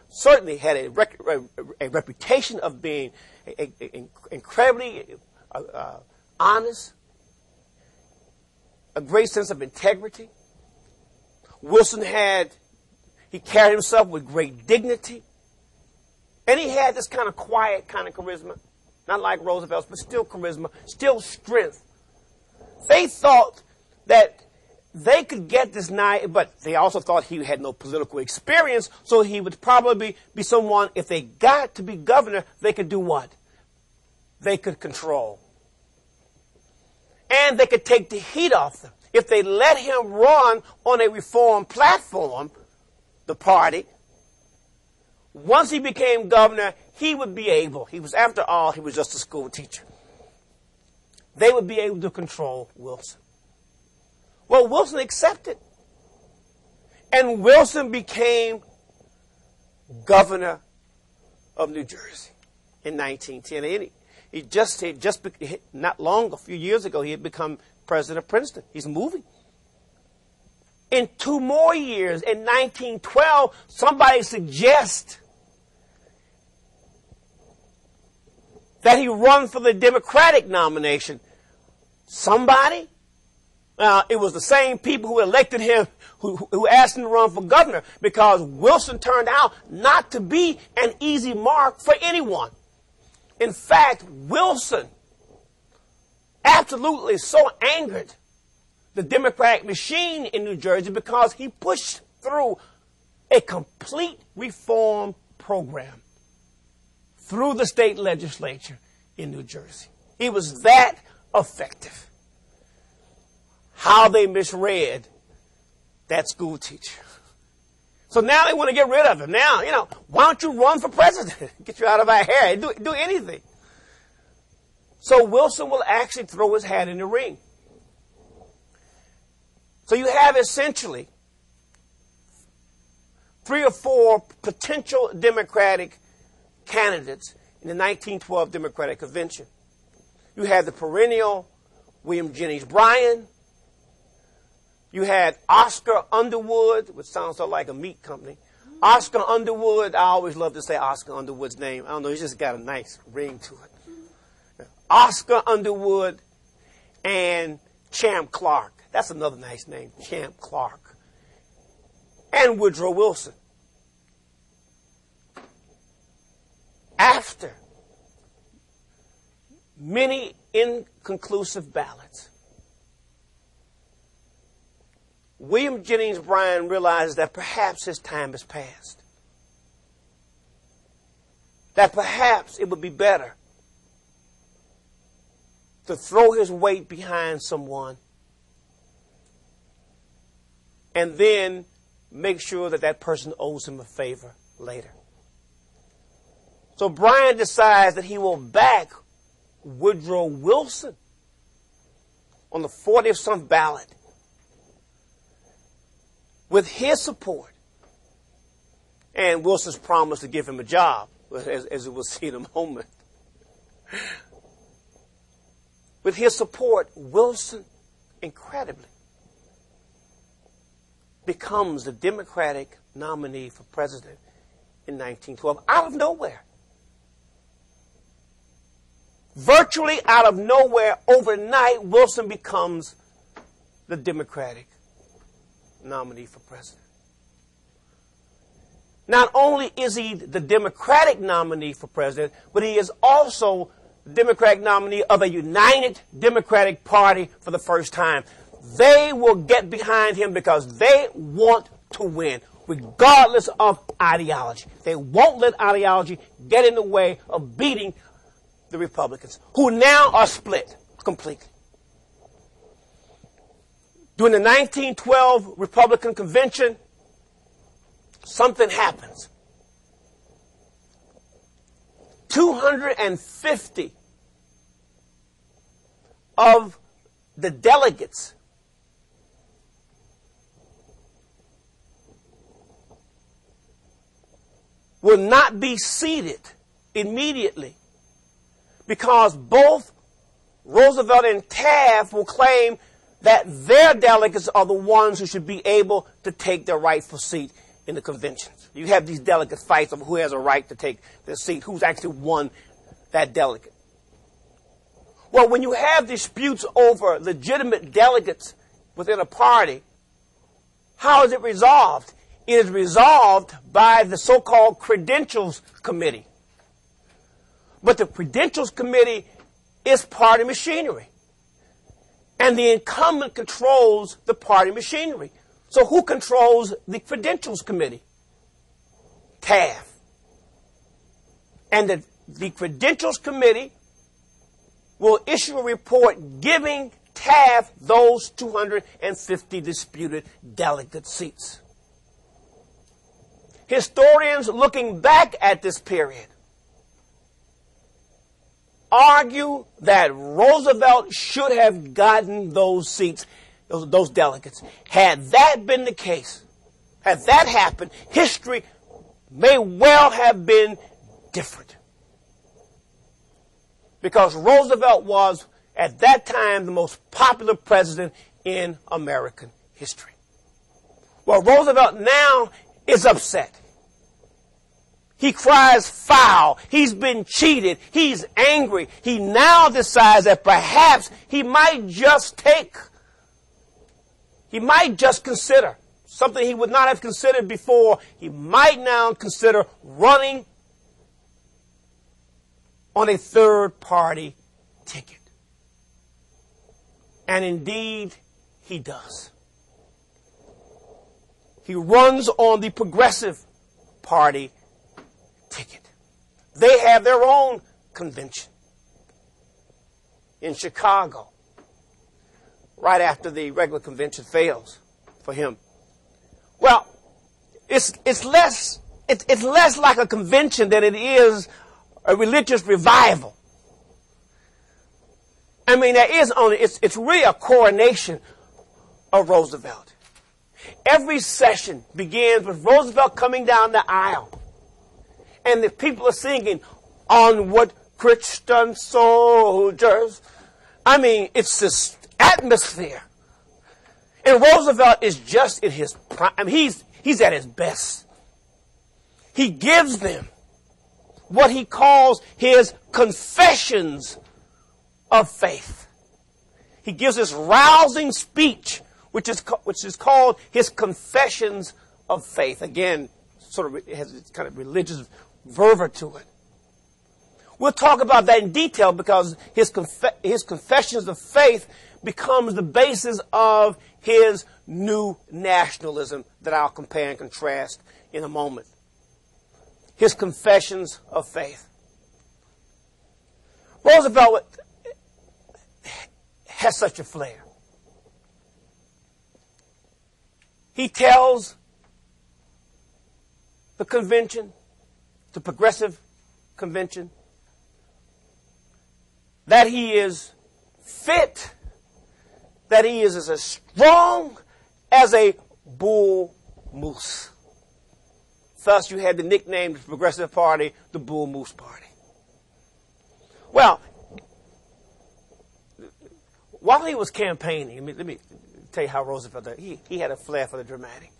certainly had a reputation of being incredibly honest, a great sense of integrity. Wilson he carried himself with great dignity. And he had this kind of quiet kind of charisma. Not like Roosevelt's, but still charisma, still strength. They thought that they could get this knight, but they also thought he had no political experience, so he would probably be someone, if they got to be governor, they could do what? They could control. And they could take the heat off them. If they let him run on a reform platform, the party, once he became governor, he would be able, after all, he was just a school teacher. They would be able to control Wilson. Well, Wilson accepted. And Wilson became governor of New Jersey in 1910. Not long, a few years ago, he had become president of Princeton. He's moving. In 2 more years, in 1912, somebody suggests that he run for the Democratic nomination. Somebody? It was the same people who elected him, who asked him to run for governor, because Wilson turned out not to be an easy mark for anyone. In fact, Wilson absolutely so angered the Democratic machine in New Jersey because he pushed through a complete reform program through the state legislature in New Jersey. He was that effective. How they misread that school teacher. So now they want to get rid of him. Now, why don't you run for president? Get you out of our hair. Do anything. So Wilson will actually throw his hat in the ring. So you have essentially 3 or 4 potential Democratic candidates in the 1912 Democratic Convention. You had the perennial William Jennings Bryan. You had Oscar Underwood, which sounds so like a meat company. Oscar Underwood, I always love to say Oscar Underwood's name. I don't know, he's just got a nice ring to it. Oscar Underwood and Champ Clark. That's another nice name, Champ Clark. And Woodrow Wilson. After many inconclusive ballots, William Jennings Bryan realizes that perhaps his time has passed. That perhaps it would be better to throw his weight behind someone and then make sure that that person owes him a favor later. So Bryan decides that he will back Woodrow Wilson on the 40th some ballot with his support and Wilson's promise to give him a job, as we will see in a moment. With his support, Wilson, incredibly, becomes the Democratic nominee for president in 1912 out of nowhere. Virtually out of nowhere, overnight, Wilson becomes the Democratic nominee for president. Not only is he the Democratic nominee for president, but he is also the Democratic nominee of a united Democratic Party for the first time. They will get behind him because they want to win, regardless of ideology. They won't let ideology get in the way of beating the Republicans, who now are split completely. During the 1912 Republican Convention, something happens. 250 of the delegates will not be seated immediately because both Roosevelt and Taft will claim that their delegates are the ones who should be able to take their rightful seat in the conventions. You have these delegate fights of who has a right to take the seat, who's actually won that delegate. Well, when you have disputes over legitimate delegates within a party, how is it resolved? It is resolved by the so-called Credentials Committee. But the Credentials Committee is party machinery. And the incumbent controls the party machinery. So who controls the Credentials Committee? Taft. And the Credentials Committee will issue a report giving Taft those 250 disputed delegate seats. Historians looking back at this period argue that Roosevelt should have gotten those seats, those delegates. Had that been the case, had that happened, history may well have been different. Because Roosevelt was, at that time, the most popular president in American history. Well, Roosevelt now is upset. He cries foul. He's been cheated. He's angry. He now decides that perhaps he might just consider something he would not have considered before. He might now consider running on a third-party ticket. And indeed, he does. He runs on the Progressive Party ticket. They have their own convention in Chicago right after the regular convention fails for him. Well, it's less like a convention than it is a religious revival. I mean, it's really a coronation of Roosevelt. Every session begins with Roosevelt coming down the aisle. And the people are singing, "Onward, Christian soldiers." I mean, it's this atmosphere. And Roosevelt is just in his prime. I mean, he's at his best. He gives them what he calls his confessions of faith. He gives this rousing speech, which is called his confessions of faith. Again, sort of it has this kind of religious fervor to it, We'll talk about that in detail because his confessions of faith becomes the basis of his new nationalism that I'll compare and contrast in a moment. His confessions of faith. Roosevelt has such a flair. He tells the convention, the progressive convention, that he is fit, that he is as strong as a bull moose. Thus, you had the nickname of the Progressive Party, the Bull Moose Party. Well, while he was campaigning, let me tell you how Roosevelt did. He had a flair for the dramatic.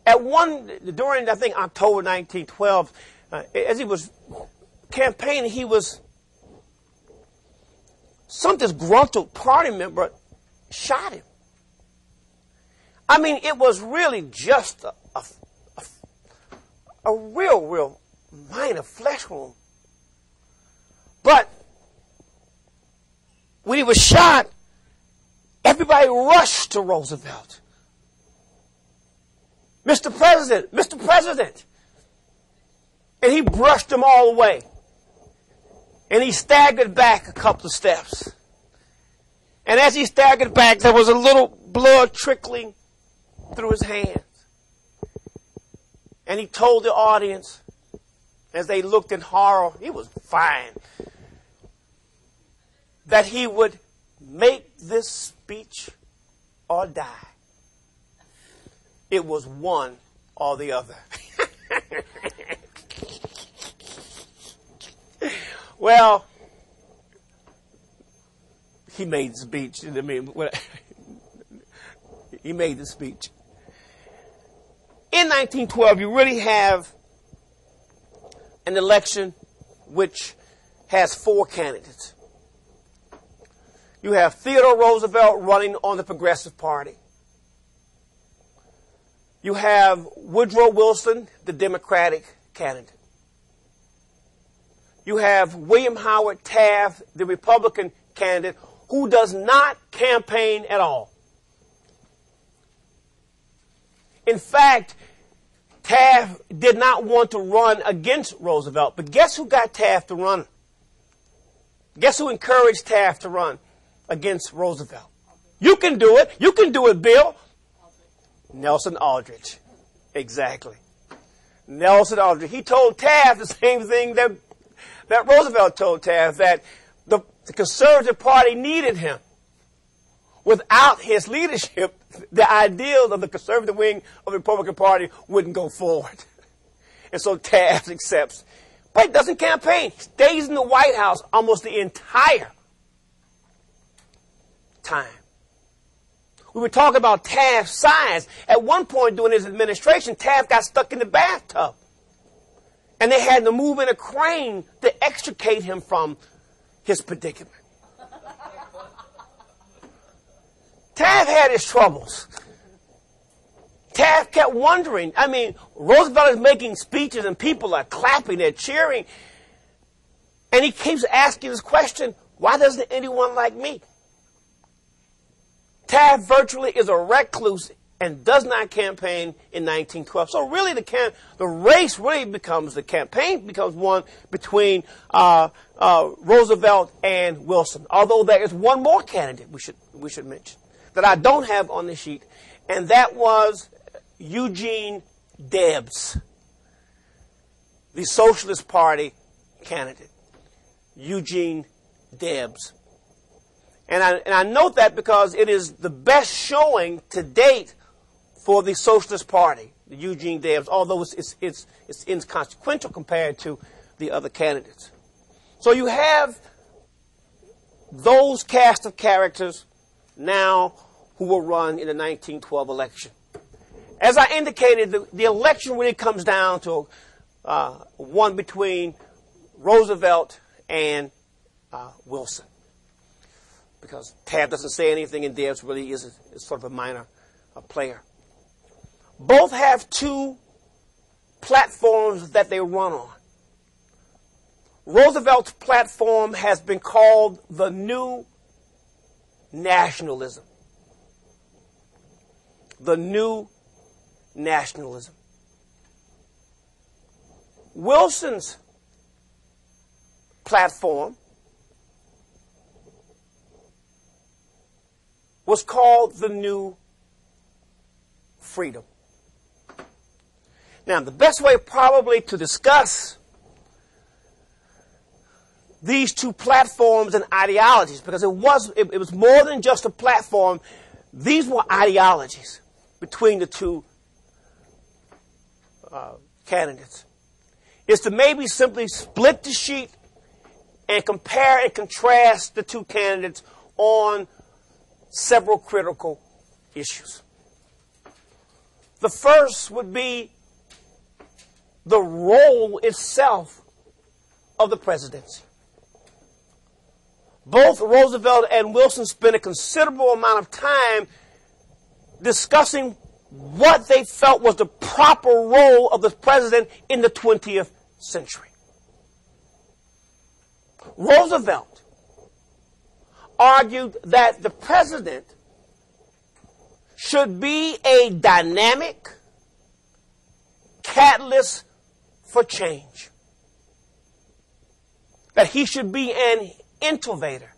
During, I think, October 1912, as he was campaigning, some disgruntled party member shot him. I mean, it was really just a real minor flesh wound. But when he was shot, everybody rushed to Roosevelt. Mr. President, Mr. President. And he brushed them all away. And he staggered back a couple of steps. And as he staggered back, there was a little blood trickling through his hands. And he told the audience, as they looked in horror, he was fine, that he would make this speech or die. It was one or the other. Well, he made the speech. He made the speech. In 1912, you really have an election which has four candidates. You have Theodore Roosevelt running on the Progressive Party. You have Woodrow Wilson, the Democratic candidate. You have William Howard Taft, the Republican candidate, who does not campaign at all. In fact, Taft did not want to run against Roosevelt. But guess who got Taft to run? Guess who encouraged Taft to run against Roosevelt? You can do it. You can do it, Bill. Nelson Aldrich. Exactly. Nelson Aldrich. He told Taft the same thing that Roosevelt told Taft, that the Conservative Party needed him. Without his leadership, the ideals of the conservative wing of the Republican Party wouldn't go forward. And so Taft accepts. But he doesn't campaign. He stays in the White House almost the entire time. We were talking about Taft's size. At one point during his administration, Taft got stuck in the bathtub. And they had to move in a crane to extricate him from his predicament. Taft had his troubles. Taft kept wondering. I mean, Roosevelt is making speeches and people are clapping, they're cheering. And he keeps asking this question, why doesn't anyone like me? Taft virtually is a recluse and does not campaign in 1912. So really the race really becomes, the campaign becomes one between Roosevelt and Wilson. Although there is one more candidate we should mention that I don't have on the sheet, and that was Eugene Debs, the Socialist Party candidate. Eugene Debs. And I note that because it is the best showing to date for the Socialist Party, the Eugene Debs, although it's inconsequential compared to the other candidates. So you have those cast of characters now who will run in the 1912 election. As I indicated, the election really comes down to one between Roosevelt and Wilson. Because Taft doesn't say anything and Debs really is sort of a minor player. Both have two platforms that they run on. Roosevelt's platform has been called the New Nationalism. The New Nationalism. Wilson's platform was called the New Freedom. Now, the best way probably to discuss these two platforms and ideologies, because it was more than just a platform, these were ideologies between the two candidates, is to maybe simply split the sheet and compare and contrast the two candidates on several critical issues. The first would be the role itself of the presidency. Both Roosevelt and Wilson spent a considerable amount of time discussing what they felt was the proper role of the president in the 20th century. Roosevelt argued that the president should be a dynamic catalyst for change. That he should be an innovator.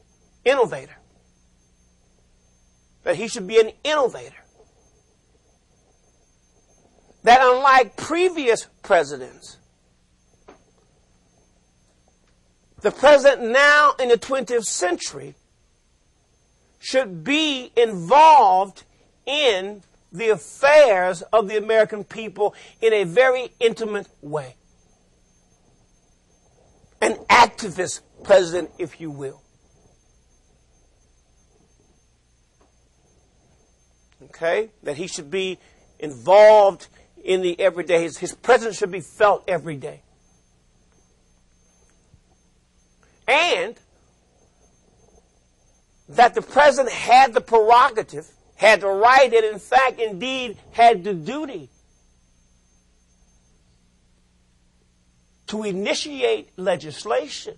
That he should be an innovator. That unlike previous presidents, the president now in the 20th century should be involved in the affairs of the American people in a very intimate way. An activist president, if you will. Okay? That he should be involved in the everyday. His presence should be felt every day. And that the president had the prerogative, had the right, and in fact, indeed, had the duty to initiate legislation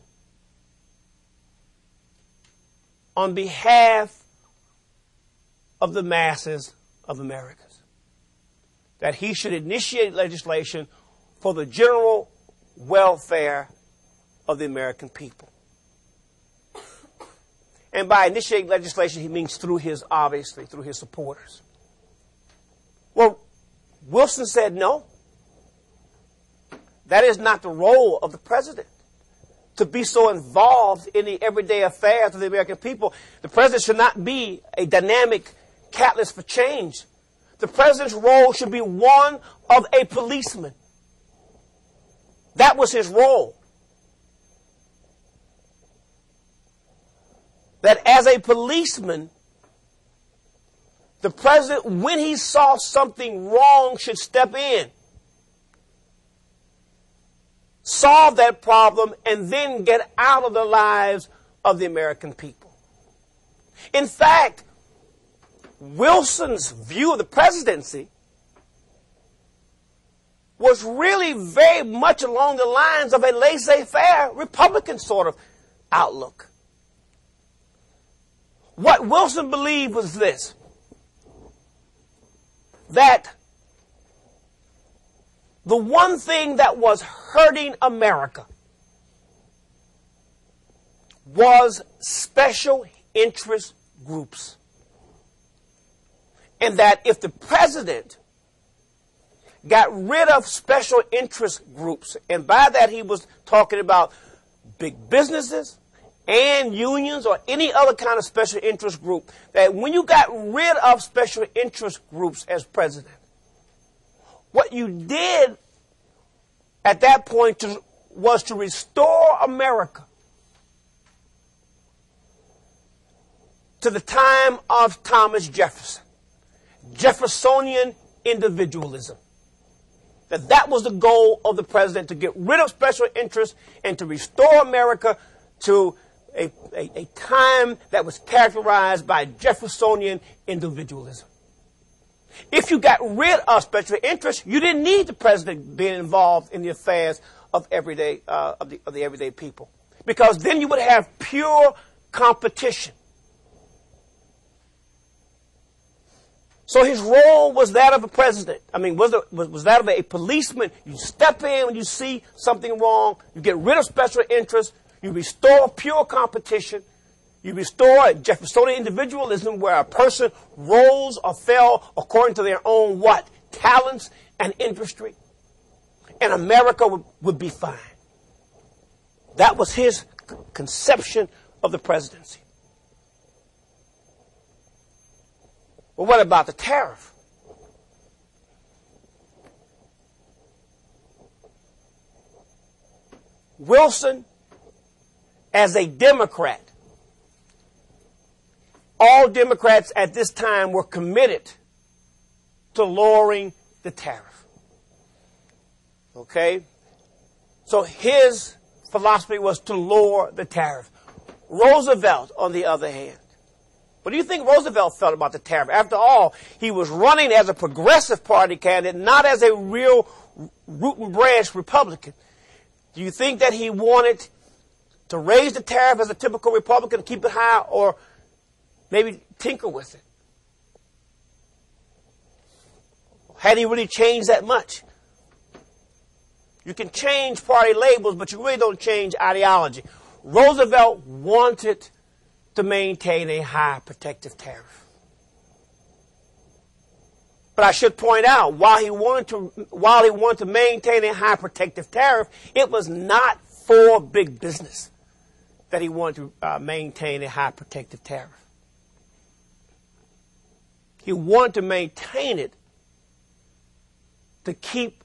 on behalf of the masses of Americans. That he should initiate legislation for the general welfare of the American people. And by initiating legislation, he means obviously through his supporters. Well, Wilson said no. That is not the role of the president, to be so involved in the everyday affairs of the American people. The president should not be a dynamic catalyst for change. The president's role should be one of a policeman. That was his role. That as a policeman, the president, when he saw something wrong, should step in, solve that problem, and then get out of the lives of the American people. In fact, Wilson's view of the presidency was really very much along the lines of a laissez-faire Republican sort of outlook. What Wilson believed was this, that the one thing that was hurting America was special interest groups. And that if the president got rid of special interest groups, and by that he was talking about big businesses and unions or any other kind of special interest group, that when you got rid of special interest groups as president, what you did at that point was to restore America to the time of Thomas Jefferson. Jeffersonian individualism. That was the goal of the president, to get rid of special interests and to restore America to a time that was characterized by Jeffersonian individualism. If you got rid of special interests, you didn't need the president being involved in the affairs of the everyday people. Because then you would have pure competition. So his role was that of a president. I mean, was that of a policeman. You step in when you see something wrong. You get rid of special interests. You restore pure competition. You restore Jeffersonian individualism, where a person rose or fell according to their own what? Talents and industry. And America would be fine. That was his conception of the presidency. Well, what about the tariff? Wilson, as a Democrat, all Democrats at this time were committed to lowering the tariff. Okay? So his philosophy was to lower the tariff. Roosevelt, on the other hand, what do you think Roosevelt felt about the tariff? After all, he was running as a Progressive Party candidate, not as a real root and branch Republican. Do you think that he wanted to raise the tariff as a typical Republican, keep it high, or maybe tinker with it? Had he really changed that much? You can change party labels, but you really don't change ideology. Roosevelt wanted to maintain a high protective tariff. But I should point out, while he wanted to maintain a high protective tariff, it was not for big business that he wanted to maintain a high protective tariff. He wanted to maintain it to keep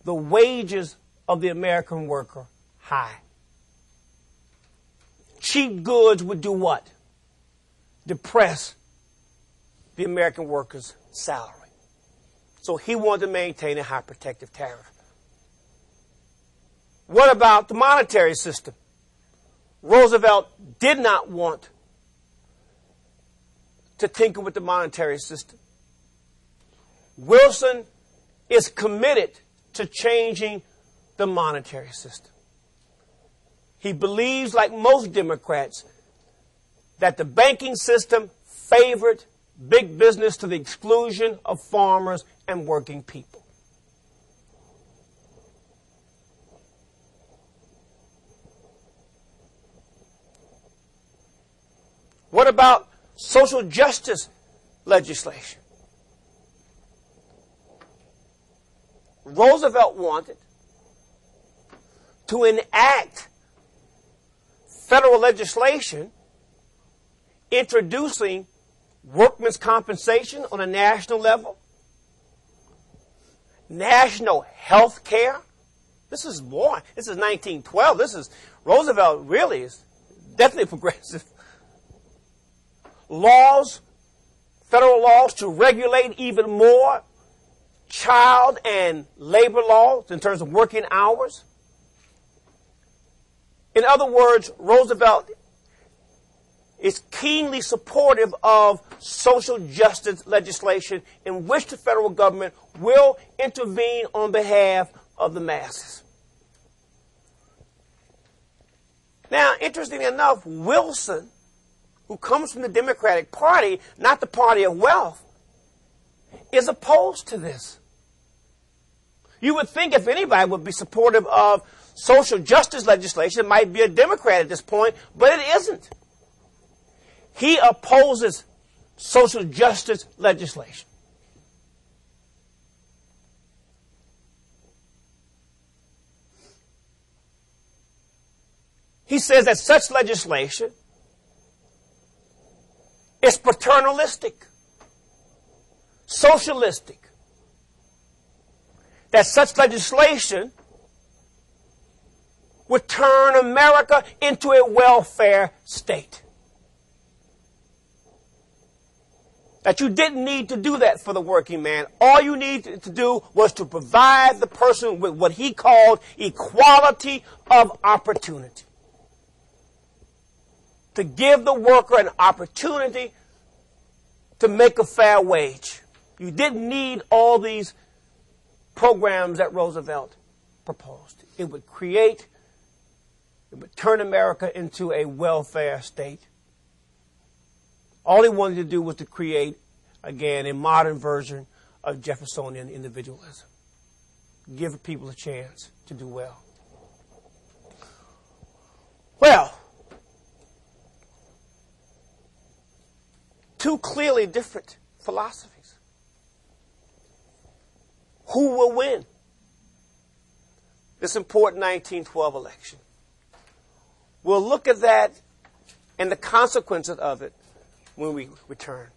the wages of the American worker high. Cheap goods would do what? Depress the American worker's salary. So he wanted to maintain a high protective tariff. What about the monetary system? Roosevelt did not want to tinker with the monetary system. Wilson is committed to changing the monetary system. He believes, like most Democrats, that the banking system favored big business to the exclusion of farmers and working people. What about social justice legislation? Roosevelt wanted to enact federal legislation introducing workmen's compensation on a national level, national health care. This is 1912. Roosevelt really is definitely progressive. Federal laws to regulate even more child and labor laws in terms of working hours. In other words, Roosevelt is keenly supportive of social justice legislation in which the federal government will intervene on behalf of the masses. Now, interestingly enough, Wilson, who comes from the Democratic Party, not the party of wealth, is opposed to this. You would think if anybody would be supportive of social justice legislation, it might be a Democrat at this point, but it isn't. He opposes social justice legislation. He says that such legislation is paternalistic, socialistic. That such legislation would turn America into a welfare state. That you didn't need to do that for the working man. All you needed to do was to provide the person with what he called equality of opportunity. To give the worker an opportunity to make a fair wage. You didn't need all these programs that Roosevelt proposed. It would turn America into a welfare state. All he wanted to do was to create, again, a modern version of Jeffersonian individualism. Give people a chance to do well. Well, two clearly different philosophies. Who will win this important 1912 election? We'll look at that and the consequences of it when we return.